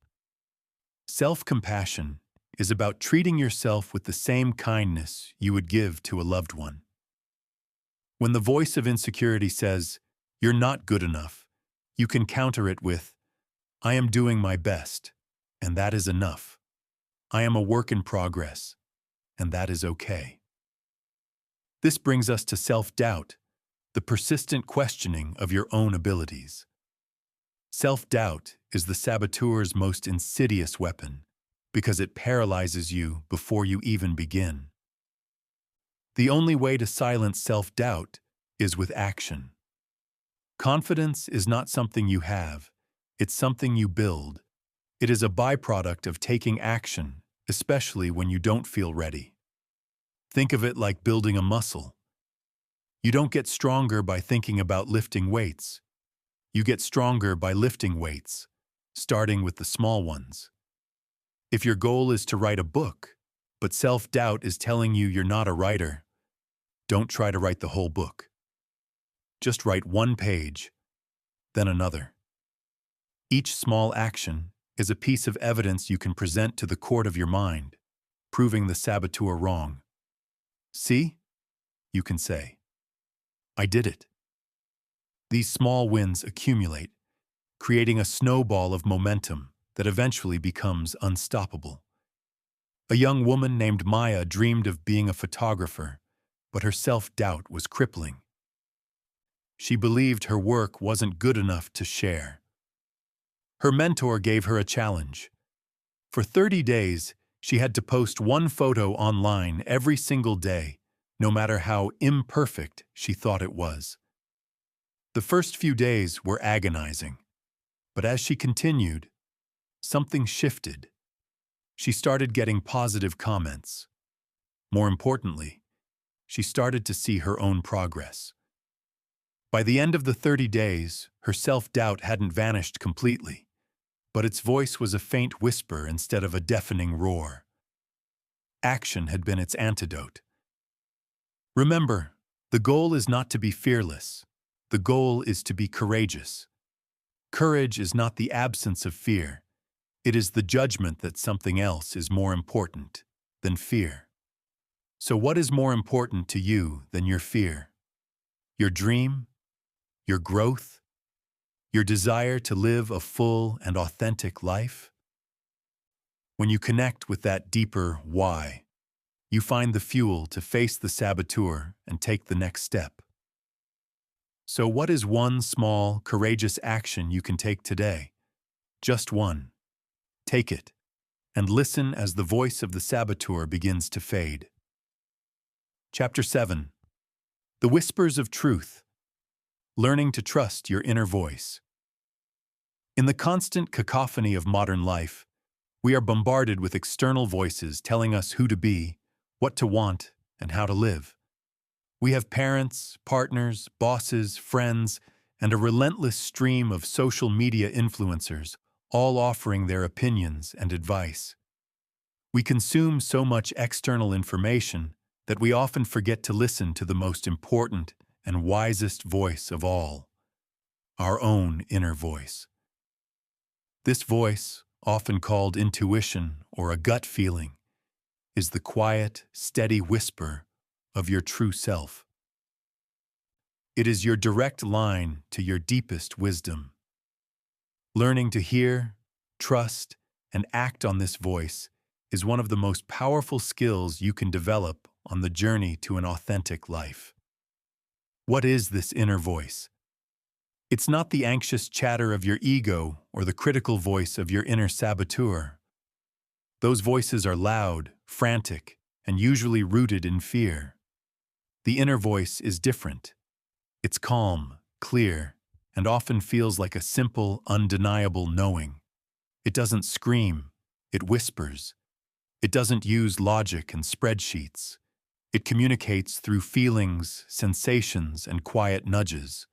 Self-compassion is about treating yourself with the same kindness you would give to a loved one. When the voice of insecurity says, "You're not good enough," you can counter it with, "I am doing my best, and that is enough. I am a work in progress, and that is okay." This brings us to self-doubt, the persistent questioning of your own abilities. Self-doubt is the saboteur's most insidious weapon because it paralyzes you before you even begin. The only way to silence self-doubt is with action. Confidence is not something you have, it's something you build. It is a byproduct of taking action, especially when you don't feel ready. Think of it like building a muscle. You don't get stronger by thinking about lifting weights. You get stronger by lifting weights, starting with the small ones. If your goal is to write a book, but self-doubt is telling you you're not a writer, don't try to write the whole book. Just write one page, then another. Each small action is a piece of evidence you can present to the court of your mind, proving the saboteur wrong. "See?" you can say. "I did it." These small wins accumulate, creating a snowball of momentum that eventually becomes unstoppable. A young woman named Maya dreamed of being a photographer, but her self-doubt was crippling. She believed her work wasn't good enough to share. Her mentor gave her a challenge. For 30 days, she had to post one photo online every single day, no matter how imperfect she thought it was. The first few days were agonizing, but as she continued, something shifted. She started getting positive comments. More importantly, she started to see her own progress. By the end of the 30 days, her self-doubt hadn't vanished completely, but its voice was a faint whisper instead of a deafening roar. Action had been its antidote. Remember, the goal is not to be fearless. The goal is to be courageous. Courage is not the absence of fear. It is the judgment that something else is more important than fear. So what is more important to you than your fear? Your dream? Your growth? Your desire to live a full and authentic life? When you connect with that deeper why, you find the fuel to face the saboteur and take the next step. So what is one small, courageous action you can take today? Just one. Take it, and listen as the voice of the saboteur begins to fade. Chapter 7. The Whispers of Truth. Learning to trust your inner voice. In the constant cacophony of modern life, we are bombarded with external voices telling us who to be, what to want, and how to live. We have parents, partners, bosses, friends, and a relentless stream of social media influencers, all offering their opinions and advice. We consume so much external information that we often forget to listen to the most important and wisest voice of all, our own inner voice. This voice, often called intuition or a gut feeling, is the quiet, steady whisper of your true self. It is your direct line to your deepest wisdom. Learning to hear, trust, and act on this voice is one of the most powerful skills you can develop on the journey to an authentic life. What is this inner voice? It's not the anxious chatter of your ego or the critical voice of your inner saboteur. Those voices are loud, frantic, and usually rooted in fear. The inner voice is different. It's calm, clear, and often feels like a simple, undeniable knowing. It doesn't scream, it whispers. It doesn't use logic and spreadsheets. It communicates through feelings, sensations, and quiet nudges.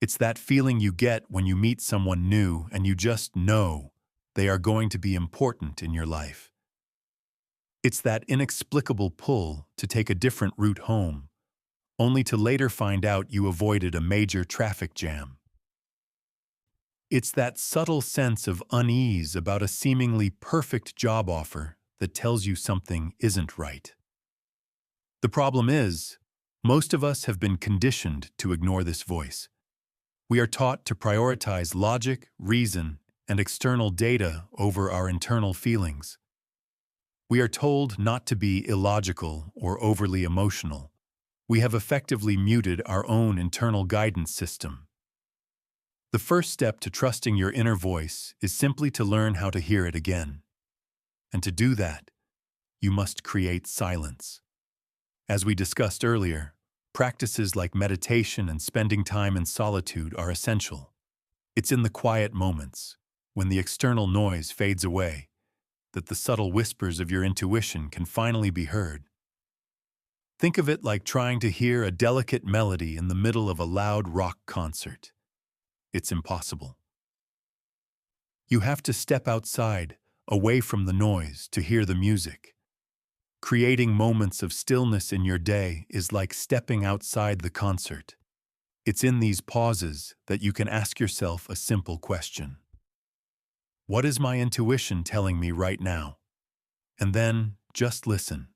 It's that feeling you get when you meet someone new and you just know they are going to be important in your life. It's that inexplicable pull to take a different route home, only to later find out you avoided a major traffic jam. It's that subtle sense of unease about a seemingly perfect job offer that tells you something isn't right. The problem is, most of us have been conditioned to ignore this voice. We are taught to prioritize logic, reason, and external data over our internal feelings. We are told not to be illogical or overly emotional. We have effectively muted our own internal guidance system. The first step to trusting your inner voice is simply to learn how to hear it again. And to do that, you must create silence. As we discussed earlier, practices like meditation and spending time in solitude are essential. It's in the quiet moments, when the external noise fades away, that the subtle whispers of your intuition can finally be heard. Think of it like trying to hear a delicate melody in the middle of a loud rock concert. It's impossible. You have to step outside, away from the noise, to hear the music. Creating moments of stillness in your day is like stepping outside the concert. It's in these pauses that you can ask yourself a simple question. What is my intuition telling me right now? And then, just listen.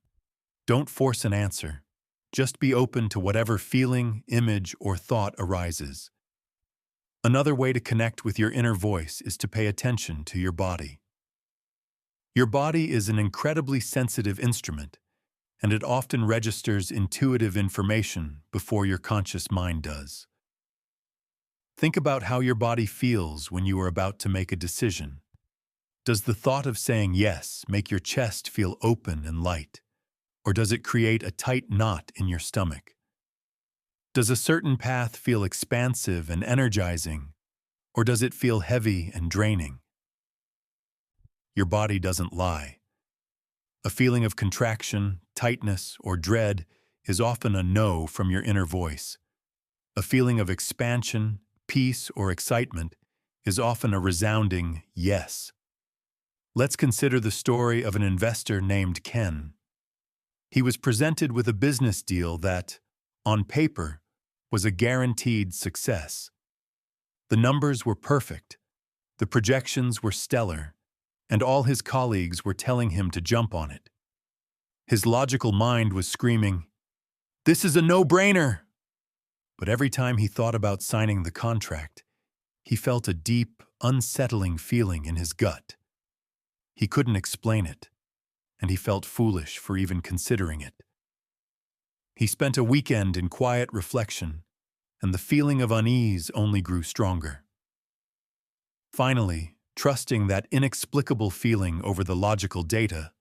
Don't force an answer. Just be open to whatever feeling, image, or thought arises. Another way to connect with your inner voice is to pay attention to your body. Your body is an incredibly sensitive instrument, and it often registers intuitive information before your conscious mind does. Think about how your body feels when you are about to make a decision. Does the thought of saying yes make your chest feel open and light, or does it create a tight knot in your stomach? Does a certain path feel expansive and energizing, or does it feel heavy and draining? Your body doesn't lie. A feeling of contraction, tightness, or dread is often a no from your inner voice. A feeling of expansion, peace, or excitement is often a resounding yes. Let's consider the story of an investor named Ken. He was presented with a business deal that, on paper, was a guaranteed success. The numbers were perfect, the projections were stellar, and all his colleagues were telling him to jump on it. His logical mind was screaming, "This is a no-brainer!" But every time he thought about signing the contract, he felt a deep, unsettling feeling in his gut. He couldn't explain it, and he felt foolish for even considering it. He spent a weekend in quiet reflection, and the feeling of unease only grew stronger. Finally, trusting that inexplicable feeling over the logical data,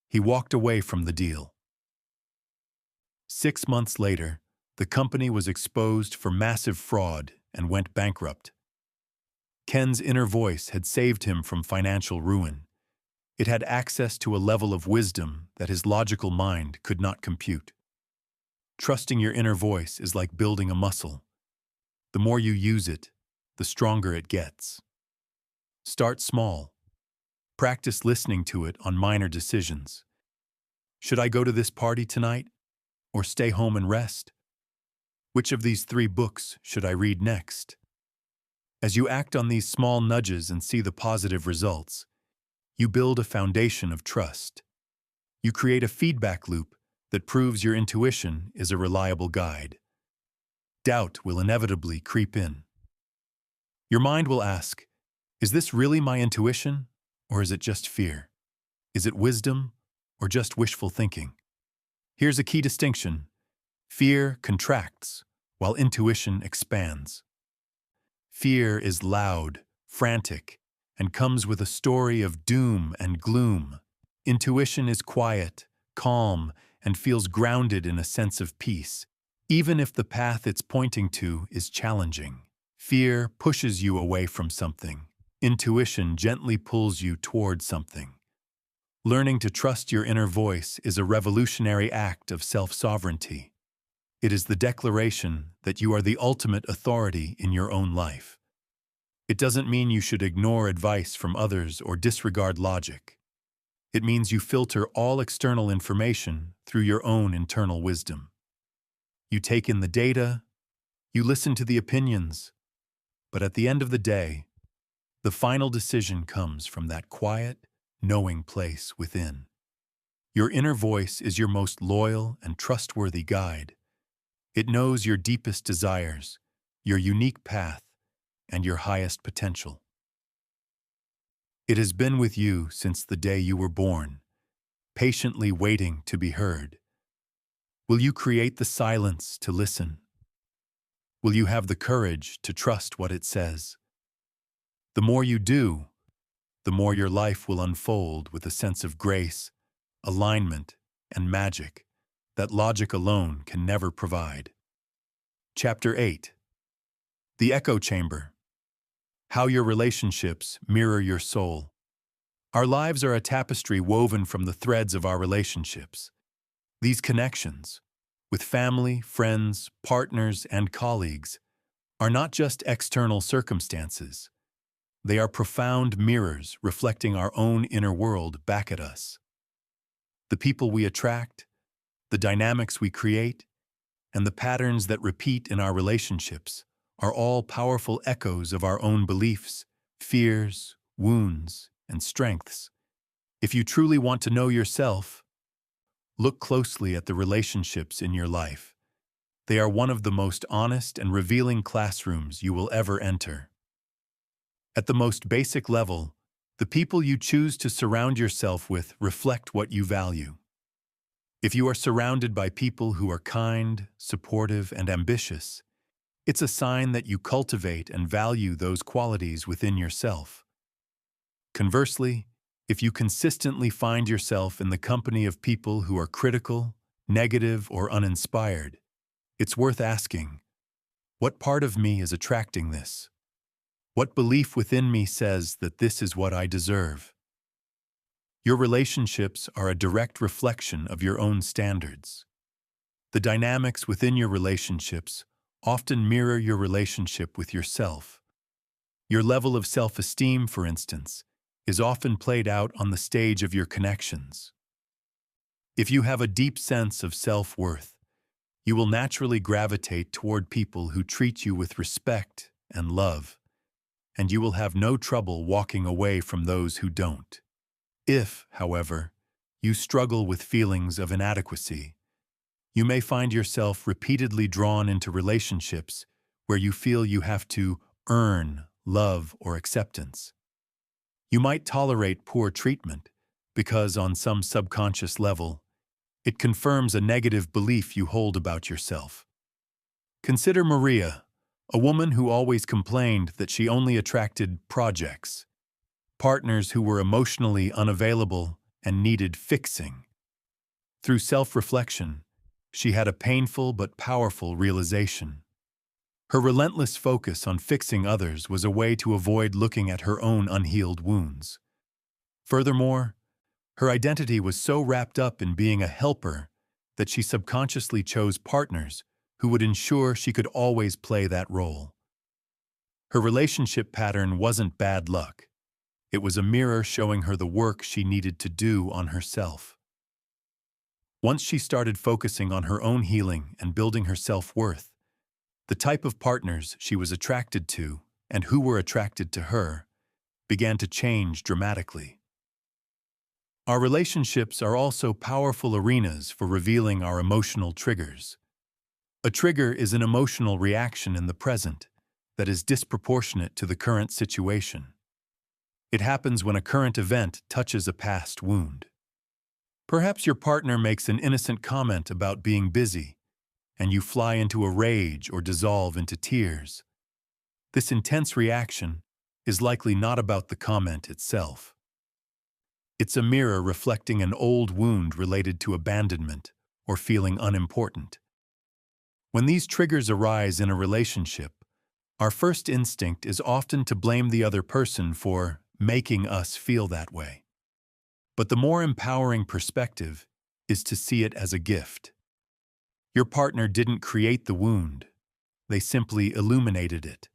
he walked away from the deal. 6 months later, the company was exposed for massive fraud and went bankrupt. Ken's inner voice had saved him from financial ruin. It had access to a level of wisdom that his logical mind could not compute. Trusting your inner voice is like building a muscle. The more you use it, the stronger it gets. Start small. Practice listening to it on minor decisions. Should I go to this party tonight, or stay home and rest? Which of these 3 books should I read next? As you act on these small nudges and see the positive results, you build a foundation of trust. You create a feedback loop that proves your intuition is a reliable guide. Doubt will inevitably creep in. Your mind will ask, is this really my intuition, or is it just fear? Is it wisdom, or just wishful thinking? Here's a key distinction. Fear contracts, while intuition expands. Fear is loud, frantic, and comes with a story of doom and gloom. Intuition is quiet, calm, and feels grounded in a sense of peace, even if the path it's pointing to is challenging. Fear pushes you away from something. Intuition gently pulls you toward something. Learning to trust your inner voice is a revolutionary act of self-sovereignty. It is the declaration that you are the ultimate authority in your own life. It doesn't mean you should ignore advice from others or disregard logic. It means you filter all external information through your own internal wisdom. You take in the data, you listen to the opinions, but at the end of the day, the final decision comes from that quiet, knowing place within. Your inner voice is your most loyal and trustworthy guide. It knows your deepest desires, your unique path, and your highest potential. It has been with you since the day you were born, patiently waiting to be heard. Will you create the silence to listen? Will you have the courage to trust what it says? The more you do, the more your life will unfold with a sense of grace, alignment, and magic that logic alone can never provide. Chapter 8. The Echo Chamber. How your relationships mirror your soul. Our lives are a tapestry woven from the threads of our relationships. These connections, with family, friends, partners, and colleagues, are not just external circumstances. They are profound mirrors reflecting our own inner world back at us. The people we attract, the dynamics we create, and the patterns that repeat in our relationships are all powerful echoes of our own beliefs, fears, wounds, and strengths. If you truly want to know yourself, look closely at the relationships in your life. They are one of the most honest and revealing classrooms you will ever enter. At the most basic level, the people you choose to surround yourself with reflect what you value. If you are surrounded by people who are kind, supportive, and ambitious, it's a sign that you cultivate and value those qualities within yourself. Conversely, if you consistently find yourself in the company of people who are critical, negative, or uninspired, it's worth asking, what part of me is attracting this? What belief within me says that this is what I deserve? Your relationships are a direct reflection of your own standards. The dynamics within your relationships often mirror your relationship with yourself. Your level of self-esteem, for instance, is often played out on the stage of your connections. If you have a deep sense of self-worth, you will naturally gravitate toward people who treat you with respect and love, and you will have no trouble walking away from those who don't. If, however, you struggle with feelings of inadequacy, you may find yourself repeatedly drawn into relationships where you feel you have to earn love or acceptance. You might tolerate poor treatment because, on some subconscious level, it confirms a negative belief you hold about yourself. Consider Maria, a woman who always complained that she only attracted projects, partners who were emotionally unavailable and needed fixing. Through self-reflection, she had a painful but powerful realization. Her relentless focus on fixing others was a way to avoid looking at her own unhealed wounds. Furthermore, her identity was so wrapped up in being a helper that she subconsciously chose partners who would ensure she could always play that role. Her relationship pattern wasn't bad luck. It was a mirror showing her the work she needed to do on herself. Once she started focusing on her own healing and building her self-worth, the type of partners she was attracted to and who were attracted to her began to change dramatically. Our relationships are also powerful arenas for revealing our emotional triggers. A trigger is an emotional reaction in the present that is disproportionate to the current situation. It happens when a current event touches a past wound. Perhaps your partner makes an innocent comment about being busy, and you fly into a rage or dissolve into tears. This intense reaction is likely not about the comment itself. It's a mirror reflecting an old wound related to abandonment or feeling unimportant. When these triggers arise in a relationship, our first instinct is often to blame the other person for making us feel that way. But the more empowering perspective is to see it as a gift. Your partner didn't create the wound, they simply illuminated it.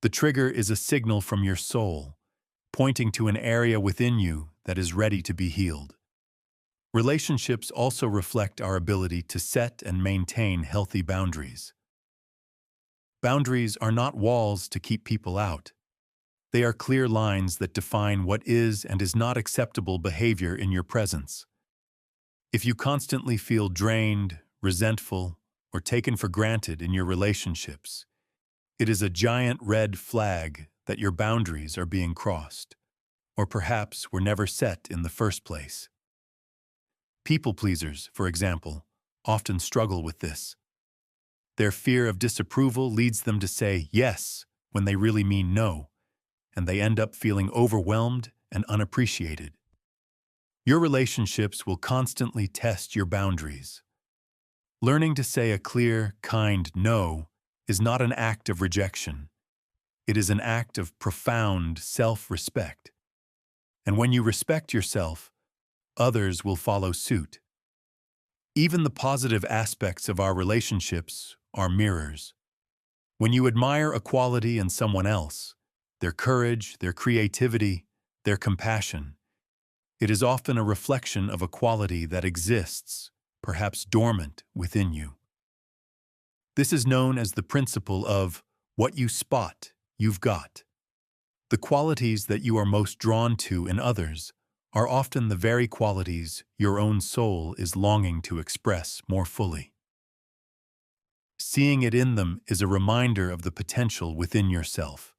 The trigger is a signal from your soul, pointing to an area within you that is ready to be healed. Relationships also reflect our ability to set and maintain healthy boundaries. Boundaries are not walls to keep people out. They are clear lines that define what is and is not acceptable behavior in your presence. If you constantly feel drained, resentful, or taken for granted in your relationships, it is a giant red flag that your boundaries are being crossed, or perhaps were never set in the first place. People pleasers, for example, often struggle with this. Their fear of disapproval leads them to say yes when they really mean no, and they end up feeling overwhelmed and unappreciated. Your relationships will constantly test your boundaries. Learning to say a clear, kind no is not an act of rejection. It is an act of profound self-respect. And when you respect yourself, others will follow suit. Even the positive aspects of our relationships are mirrors. When you admire a quality in someone else, their courage, their creativity, their compassion, it is often a reflection of a quality that exists, perhaps dormant, within you. This is known as the principle of what you spot, you've got. The qualities that you are most drawn to in others are often the very qualities your own soul is longing to express more fully. Seeing it in them is a reminder of the potential within yourself.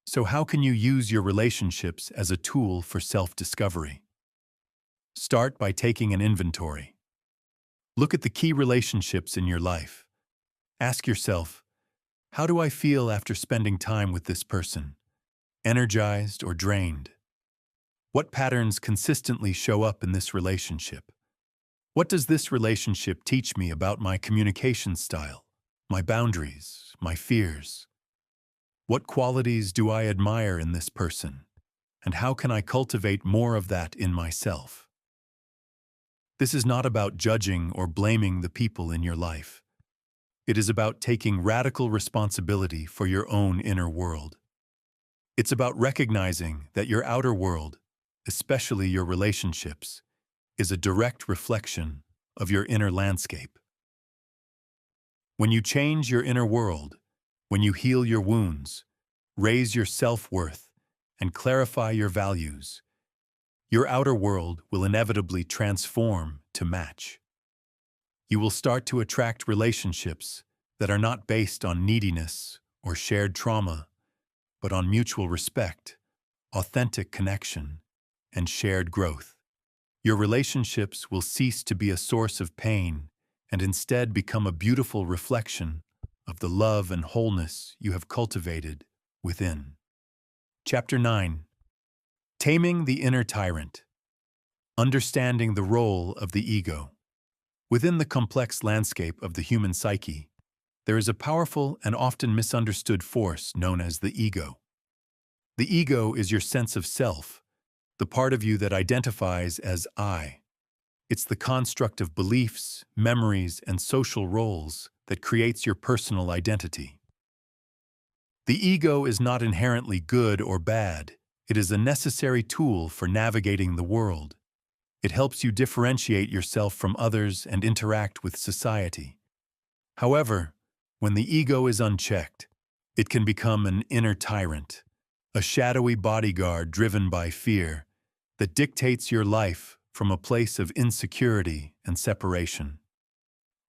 So how can you use your relationships as a tool for self-discovery? Start by taking an inventory. Look at the key relationships in your life. Ask yourself, how do I feel after spending time with this person? Energized or drained? What patterns consistently show up in this relationship? What does this relationship teach me about my communication style, my boundaries, my fears? What qualities do I admire in this person? And how can I cultivate more of that in myself? This is not about judging or blaming the people in your life. It is about taking radical responsibility for your own inner world. It's about recognizing that your outer world, especially your relationships, is a direct reflection of your inner landscape. When you change your inner world, when you heal your wounds, raise your self-worth, and clarify your values, your outer world will inevitably transform to match. You will start to attract relationships that are not based on neediness or shared trauma, but on mutual respect, authentic connection, and shared growth. Your relationships will cease to be a source of pain and instead become a beautiful reflection of the love and wholeness you have cultivated within. Chapter 9. Taming the Inner Tyrant. Understanding the role of the ego. Within the complex landscape of the human psyche, there is a powerful and often misunderstood force known as the ego. The ego is your sense of self, the part of you that identifies as I. It's the construct of beliefs, memories, and social roles that creates your personal identity. The ego is not inherently good or bad. It is a necessary tool for navigating the world. It helps you differentiate yourself from others and interact with society. However, when the ego is unchecked, it can become an inner tyrant, a shadowy bodyguard driven by fear that dictates your life from a place of insecurity and separation.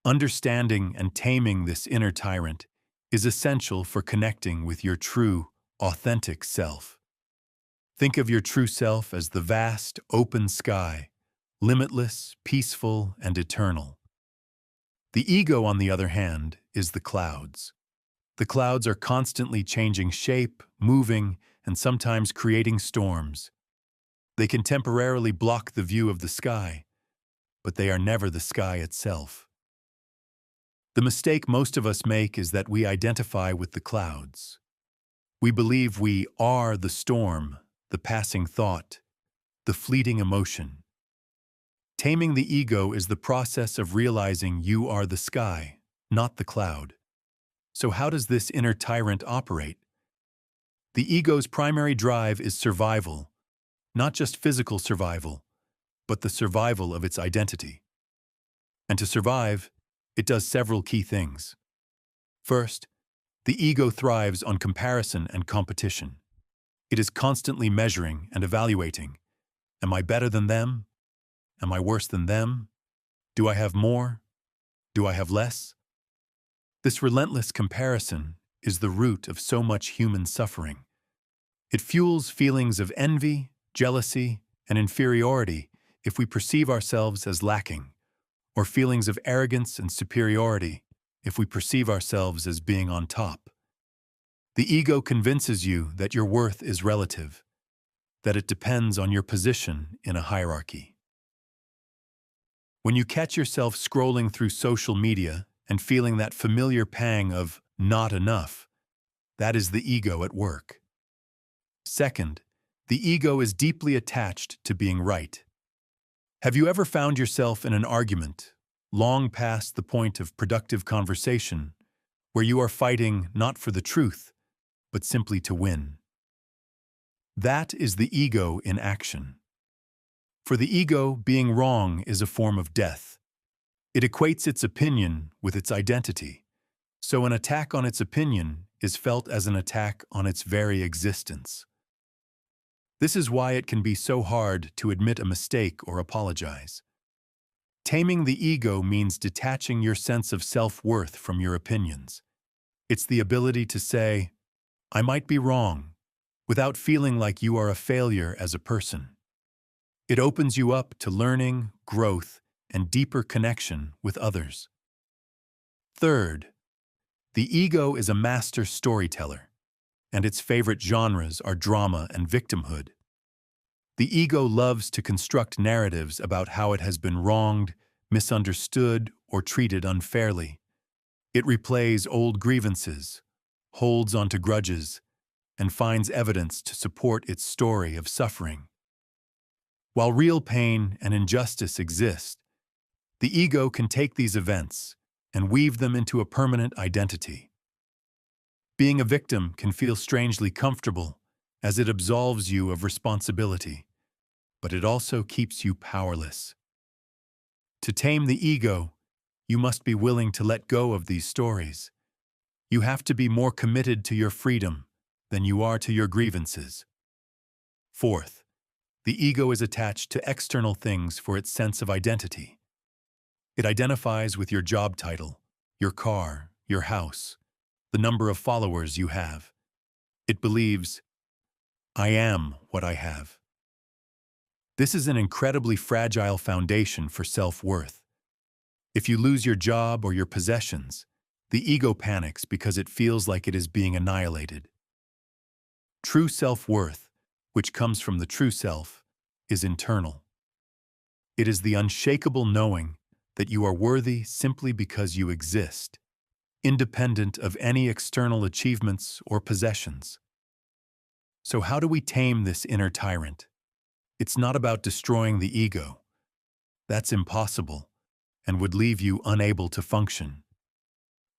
Understanding and taming this inner tyrant is essential for connecting with your true, authentic self. Think of your true self as the vast, open sky, limitless, peaceful, and eternal. The ego, on the other hand, is the clouds. The clouds are constantly changing shape, moving, and sometimes creating storms. They can temporarily block the view of the sky, but they are never the sky itself. The mistake most of us make is that we identify with the clouds. We believe we are the storm, the passing thought, the fleeting emotion. Taming the ego is the process of realizing you are the sky, not the cloud. So how does this inner tyrant operate? The ego's primary drive is survival, not just physical survival, but the survival of its identity. And to survive, it does several key things. First, the ego thrives on comparison and competition. It is constantly measuring and evaluating. Am I better than them? Am I worse than them? Do I have more? Do I have less? This relentless comparison is the root of so much human suffering. It fuels feelings of envy, jealousy, and inferiority if we perceive ourselves as lacking, or feelings of arrogance and superiority if we perceive ourselves as being on top. The ego convinces you that your worth is relative, that it depends on your position in a hierarchy. When you catch yourself scrolling through social media and feeling that familiar pang of not enough, that is the ego at work. Second, the ego is deeply attached to being right. Have you ever found yourself in an argument, long past the point of productive conversation, where you are fighting not for the truth, but simply to win? That is the ego in action. For the ego, being wrong is a form of death. It equates its opinion with its identity, so an attack on its opinion is felt as an attack on its very existence. This is why it can be so hard to admit a mistake or apologize. Taming the ego means detaching your sense of self-worth from your opinions. It's the ability to say, I might be wrong, without feeling like you are a failure as a person. It opens you up to learning, growth, and deeper connection with others. Third, the ego is a master storyteller, and its favorite genres are drama and victimhood. The ego loves to construct narratives about how it has been wronged, misunderstood, or treated unfairly. It replays old grievances, holds onto grudges, and finds evidence to support its story of suffering. While real pain and injustice exist, the ego can take these events and weave them into a permanent identity. Being a victim can feel strangely comfortable, as it absolves you of responsibility, but it also keeps you powerless. To tame the ego, you must be willing to let go of these stories. You have to be more committed to your freedom than you are to your grievances. Fourth, the ego is attached to external things for its sense of identity. It identifies with your job title, your car, your house, the number of followers you have. It believes, I am what I have. This is an incredibly fragile foundation for self-worth. If you lose your job or your possessions, the ego panics because it feels like it is being annihilated. True self-worth, which comes from the true self, is internal. It is the unshakable knowing that you are worthy simply because you exist, independent of any external achievements or possessions. So how do we tame this inner tyrant? It's not about destroying the ego. That's impossible and would leave you unable to function.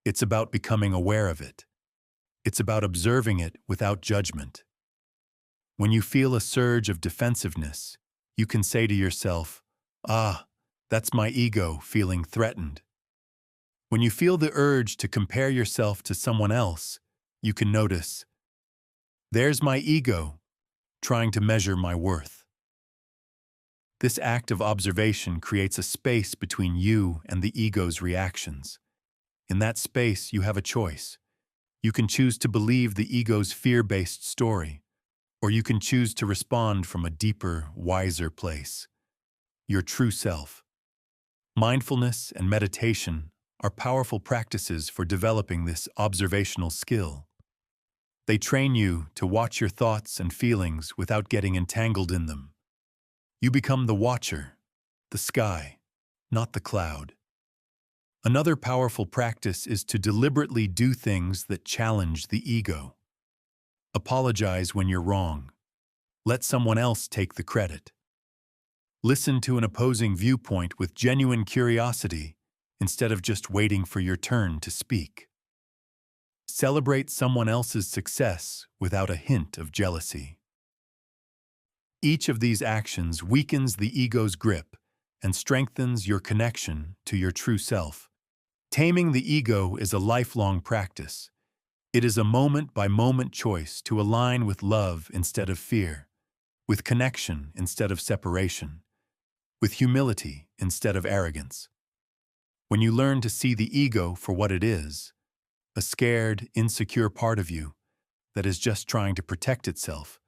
It's about becoming aware of it. It's about observing it without judgment. When you feel a surge of defensiveness, you can say to yourself, that's my ego feeling threatened. When you feel the urge to compare yourself to someone else, you can notice, there's my ego trying to measure my worth. This act of observation creates a space between you and the ego's reactions. In that space, you have a choice. You can choose to believe the ego's fear-based story, or you can choose to respond from a deeper, wiser place, your true self. Mindfulness and meditation are powerful practices for developing this observational skill. They train you to watch your thoughts and feelings without getting entangled in them. You become the watcher, the sky, not the cloud. Another powerful practice is to deliberately do things that challenge the ego. Apologize when you're wrong. Let someone else take the credit. Listen to an opposing viewpoint with genuine curiosity instead of just waiting for your turn to speak. Celebrate someone else's success without a hint of jealousy. Each of these actions weakens the ego's grip and strengthens your connection to your true self. Taming the ego is a lifelong practice. It is a moment-by-moment choice to align with love instead of fear, with connection instead of separation, with humility instead of arrogance. When you learn to see the ego for what it is, a scared, insecure part of you that is just trying to protect itself,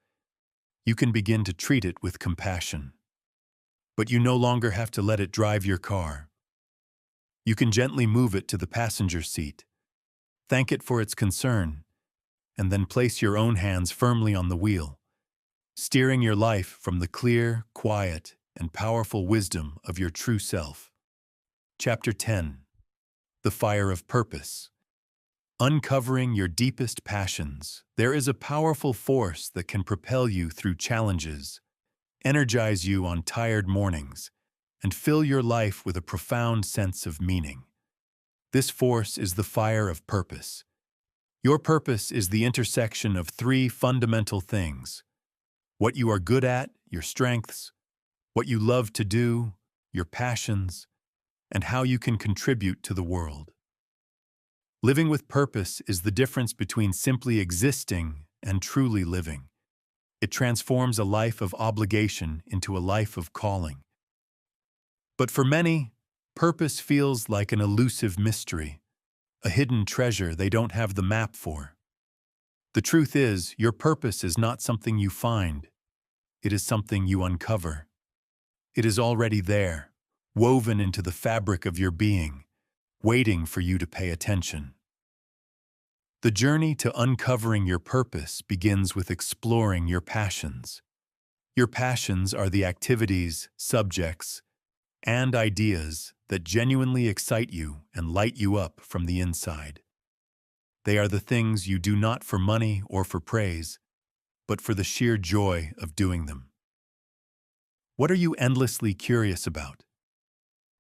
you can begin to treat it with compassion. But you no longer have to let it drive your car. You can gently move it to the passenger seat, thank it for its concern, and then place your own hands firmly on the wheel, steering your life from the clear, quiet, and powerful wisdom of your true self. Chapter 10. The Fire of Purpose. Uncovering your deepest passions. There is a powerful force that can propel you through challenges, energize you on tired mornings, and fill your life with a profound sense of meaning. This force is the fire of purpose. Your purpose is the intersection of three fundamental things: what you are good at, your strengths; what you love to do, your passions; and how you can contribute to the world. Living with purpose is the difference between simply existing and truly living. It transforms a life of obligation into a life of calling. But for many, purpose feels like an elusive mystery, a hidden treasure they don't have the map for. The truth is, your purpose is not something you find. It is something you uncover. It is already there, woven into the fabric of your being, waiting for you to pay attention. The journey to uncovering your purpose begins with exploring your passions. Your passions are the activities, subjects, and ideas that genuinely excite you and light you up from the inside. They are the things you do not for money or for praise, but for the sheer joy of doing them. What are you endlessly curious about?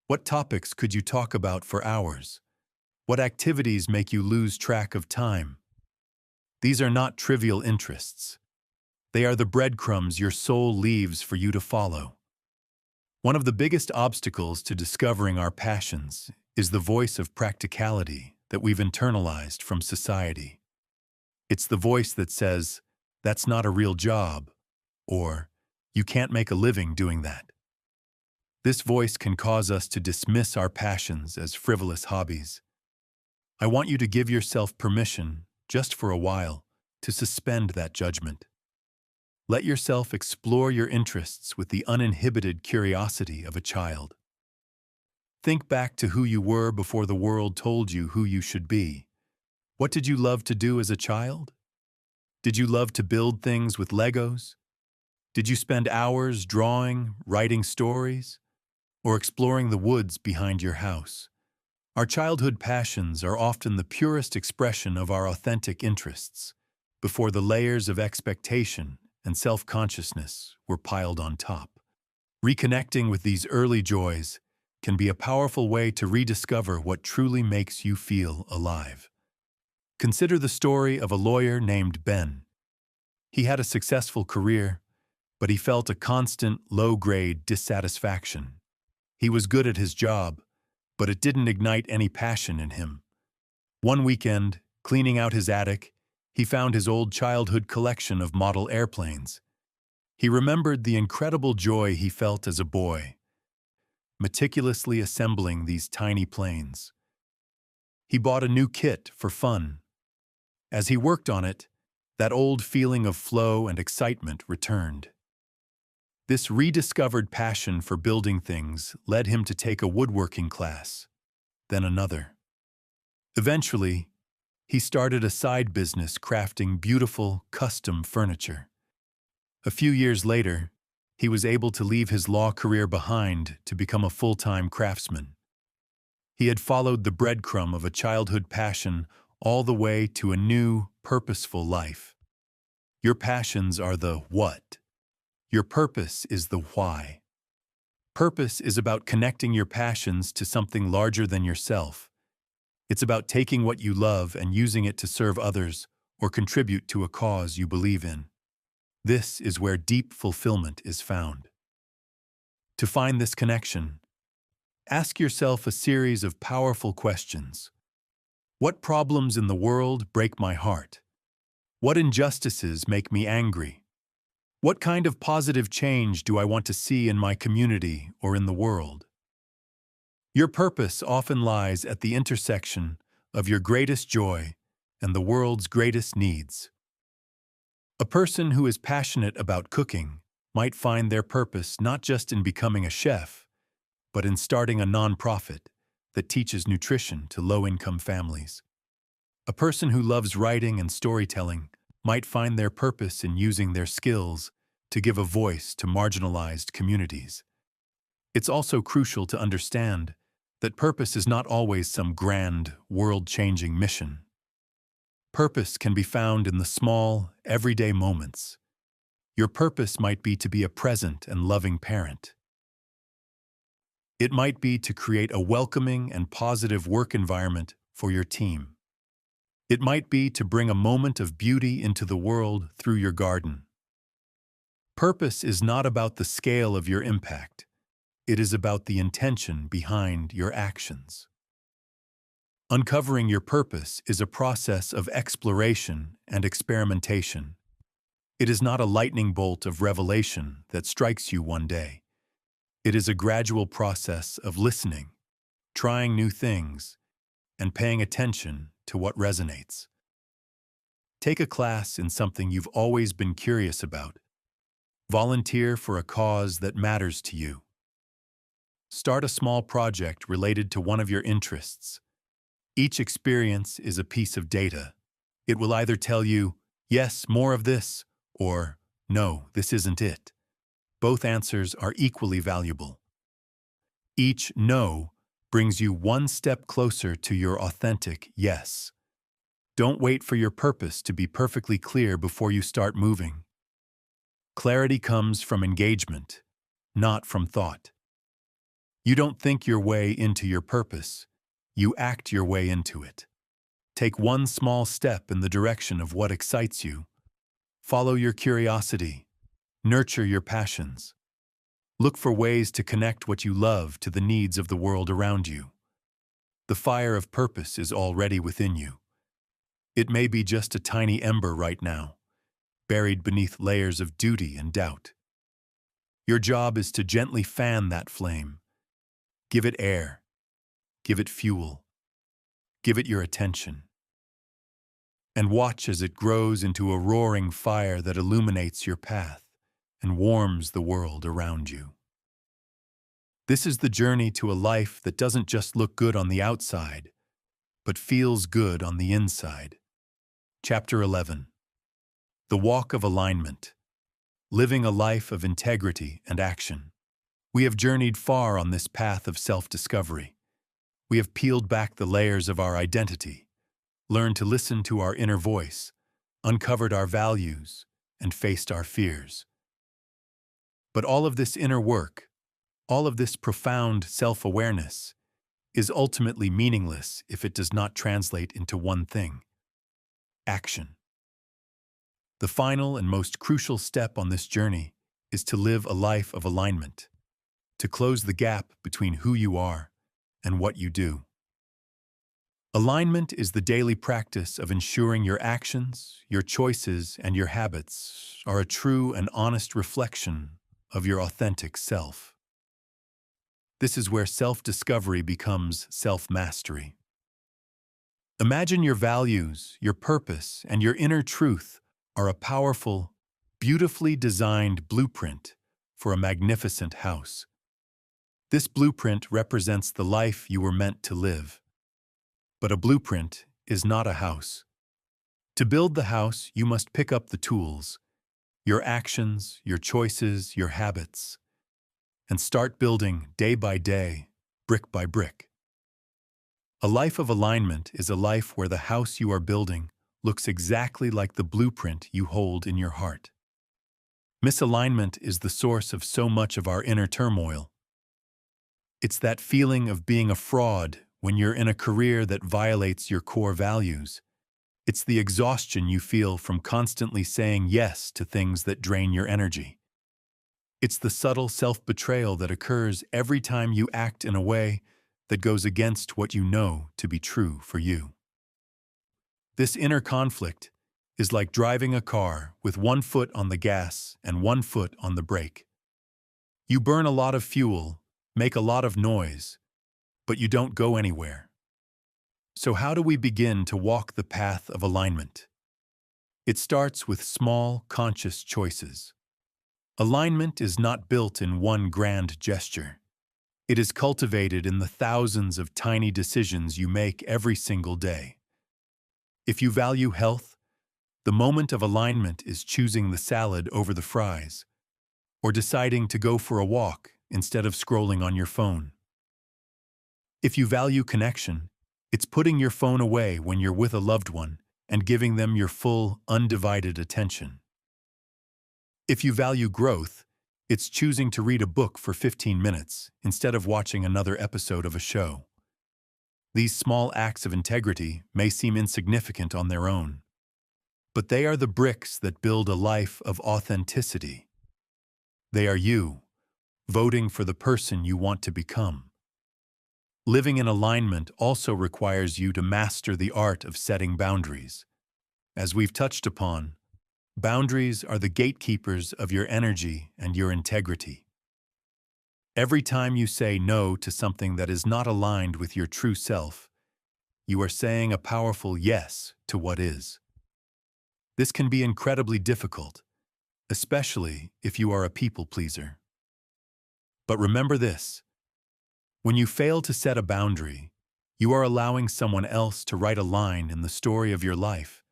What topics could you talk about for hours? What activities make you lose track of time? These are not trivial interests. They are the breadcrumbs your soul leaves for you to follow. One of the biggest obstacles to discovering our passions is the voice of practicality that we've internalized from society. It's the voice that says, "That's not a real job," or "You can't make a living doing that." This voice can cause us to dismiss our passions as frivolous hobbies. I want you to give yourself permission, just for a while, to suspend that judgment. Let yourself explore your interests with the uninhibited curiosity of a child. Think back to who you were before the world told you who you should be. What did you love to do as a child? Did you love to build things with Legos? Did you spend hours drawing, writing stories, or exploring the woods behind your house? Our childhood passions are often the purest expression of our authentic interests, before the layers of expectation and self-consciousness were piled on top. Reconnecting with these early joys can be a powerful way to rediscover what truly makes you feel alive. Consider the story of a lawyer named Ben. He had a successful career, but he felt a constant, low-grade dissatisfaction. He was good at his job, but it didn't ignite any passion in him. One weekend, cleaning out his attic, he found his old childhood collection of model airplanes. He remembered the incredible joy he felt as a boy, meticulously assembling these tiny planes. He bought a new kit for fun. As he worked on it, that old feeling of flow and excitement returned. This rediscovered passion for building things led him to take a woodworking class, then another. Eventually, he started a side business crafting beautiful, custom furniture. A few years later, he was able to leave his law career behind to become a full-time craftsman. He had followed the breadcrumb of a childhood passion all the way to a new, purposeful life. Your passions are the what. Your purpose is the why. Purpose is about connecting your passions to something larger than yourself. It's about taking what you love and using it to serve others or contribute to a cause you believe in. This is where deep fulfillment is found. To find this connection, ask yourself a series of powerful questions. What problems in the world break my heart? What injustices make me angry? What kind of positive change do I want to see in my community or in the world? Your purpose often lies at the intersection of your greatest joy and the world's greatest needs. A person who is passionate about cooking might find their purpose not just in becoming a chef, but in starting a nonprofit that teaches nutrition to low-income families. A person who loves writing and storytelling might find their purpose in using their skills to give a voice to marginalized communities. It's also crucial to understand that purpose is not always some grand, world-changing mission. Purpose can be found in the small, everyday moments. Your purpose might be to be a present and loving parent. It might be to create a welcoming and positive work environment for your team. It might be to bring a moment of beauty into the world through your garden. Purpose is not about the scale of your impact. It is about the intention behind your actions. Uncovering your purpose is a process of exploration and experimentation. It is not a lightning bolt of revelation that strikes you one day. It is a gradual process of listening, trying new things, and paying attention to what resonates. Take a class in something you've always been curious about. Volunteer for a cause that matters to you. Start a small project related to one of your interests. Each experience is a piece of data. It will either tell you, yes, more of this, or no, this isn't it. Both answers are equally valuable. Each no brings you one step closer to your authentic yes. Don't wait for your purpose to be perfectly clear before you start moving. Clarity comes from engagement, not from thought. You don't think your way into your purpose, you act your way into it. Take one small step in the direction of what excites you. Follow your curiosity. Nurture your passions. Look for ways to connect what you love to the needs of the world around you. The fire of purpose is already within you. It may be just a tiny ember right now, buried beneath layers of duty and doubt. Your job is to gently fan that flame. Give it air. Give it fuel. Give it your attention. And watch as it grows into a roaring fire that illuminates your path and warms the world around you. This is the journey to a life that doesn't just look good on the outside, but feels good on the inside. Chapter 11. The Walk of Alignment. Living a life of integrity and action. We have journeyed far on this path of self-discovery. We have peeled back the layers of our identity, learned to listen to our inner voice, uncovered our values, and faced our fears. But all of this inner work, all of this profound self-awareness, is ultimately meaningless if it does not translate into one thing: action. The final and most crucial step on this journey is to live a life of alignment, to close the gap between who you are and what you do. Alignment is the daily practice of ensuring your actions, your choices, and your habits are a true and honest reflection of your authentic self. This is where self-discovery becomes self-mastery. Imagine your values, your purpose, and your inner truth are a powerful, beautifully designed blueprint for a magnificent house. This blueprint represents the life you were meant to live. But a blueprint is not a house. To build the house, you must pick up the tools, your actions, your choices, your habits, and start building day by day, brick by brick. A life of alignment is a life where the house you are building looks exactly like the blueprint you hold in your heart. Misalignment is the source of so much of our inner turmoil. It's that feeling of being a fraud when you're in a career that violates your core values. It's the exhaustion you feel from constantly saying yes to things that drain your energy. It's the subtle self-betrayal that occurs every time you act in a way that goes against what you know to be true for you. This inner conflict is like driving a car with one foot on the gas and one foot on the brake. You burn a lot of fuel, make a lot of noise, but you don't go anywhere. So how do we begin to walk the path of alignment? It starts with small, conscious choices. Alignment is not built in one grand gesture. It is cultivated in the thousands of tiny decisions you make every single day. If you value health, the moment of alignment is choosing the salad over the fries, or deciding to go for a walk instead of scrolling on your phone. If you value connection, it's putting your phone away when you're with a loved one and giving them your full, undivided attention. If you value growth, it's choosing to read a book for 15 minutes instead of watching another episode of a show. These small acts of integrity may seem insignificant on their own, but they are the bricks that build a life of authenticity. They are you, voting for the person you want to become. Living in alignment also requires you to master the art of setting boundaries. As we've touched upon, boundaries are the gatekeepers of your energy and your integrity. Every time you say no to something that is not aligned with your true self, you are saying a powerful yes to what is. This can be incredibly difficult, especially if you are a people pleaser. But remember this: when you fail to set a boundary, you are allowing someone else to write a line in the story of your life.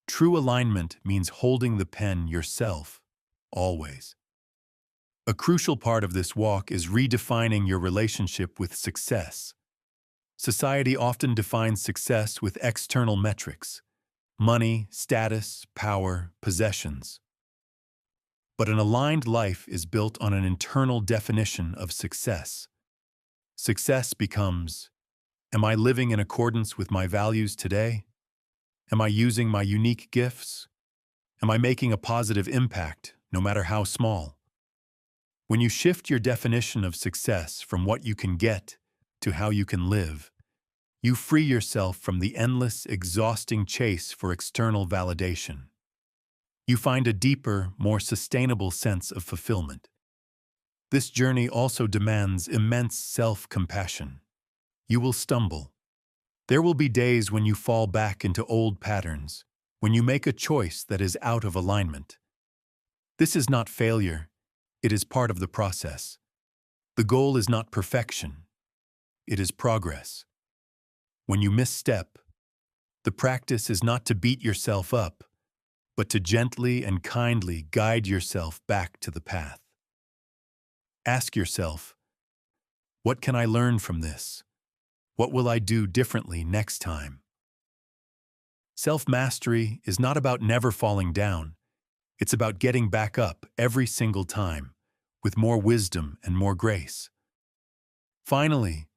True alignment means holding the pen yourself, always. A crucial part of this walk is redefining your relationship with success. Society often defines success with external metrics: money, status, power, possessions. But an aligned life is built on an internal definition of success. Success becomes, am I living in accordance with my values today? Am I using my unique gifts? Am I making a positive impact, no matter how small? When you shift your definition of success from what you can get to how you can live, you free yourself from the endless, exhausting chase for external validation. You find a deeper, more sustainable sense of fulfillment. This journey also demands immense self-compassion. You will stumble. There will be days when you fall back into old patterns, when you make a choice that is out of alignment. This is not failure. It is part of the process. The goal is not perfection. It is progress. When you misstep, the practice is not to beat yourself up, but to gently and kindly guide yourself back to the path. Ask yourself, what can I learn from this? What will I do differently next time? Self-mastery is not about never falling down. It's about getting back up every single time, with more wisdom and more grace. Finally,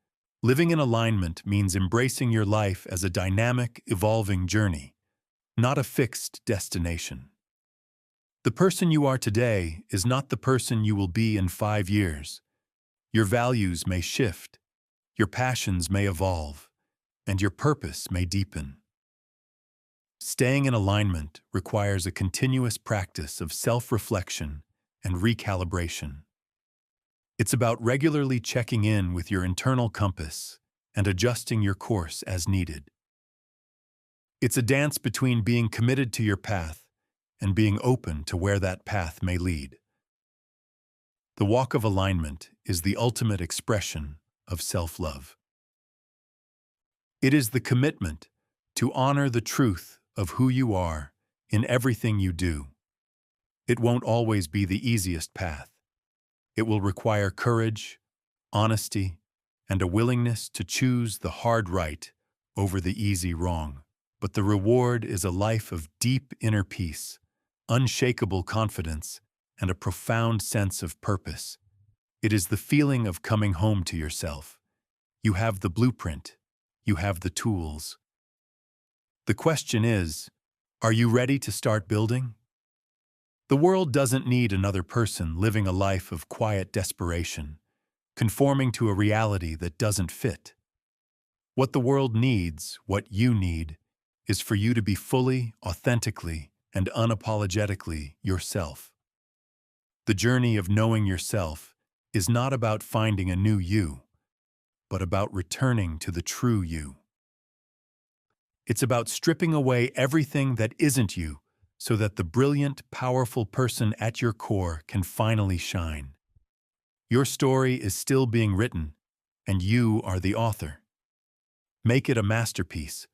living in alignment means embracing your life as a dynamic, evolving journey, not a fixed destination. The person you are today is not the person you will be in 5 years. Your values may shift, your passions may evolve, and your purpose may deepen. Staying in alignment requires a continuous practice of self-reflection and recalibration. It's about regularly checking in with your internal compass and adjusting your course as needed. It's a dance between being committed to your path and being open to where that path may lead. The walk of alignment is the ultimate expression of self-love. It is the commitment to honor the truth of who you are in everything you do. It won't always be the easiest path. It will require courage, honesty, and a willingness to choose the hard right over the easy wrong. But the reward is a life of deep inner peace, unshakable confidence, and a profound sense of purpose. It is the feeling of coming home to yourself. You have the blueprint. You have the tools. The question is, are you ready to start building? The world doesn't need another person living a life of quiet desperation, conforming to a reality that doesn't fit. What the world needs, what you need, is for you to be fully, authentically, and unapologetically yourself. The journey of knowing yourself is not about finding a new you, but about returning to the true you. It's about stripping away everything that isn't you so that the brilliant, powerful person at your core can finally shine. Your story is still being written, and you are the author. Make it a masterpiece,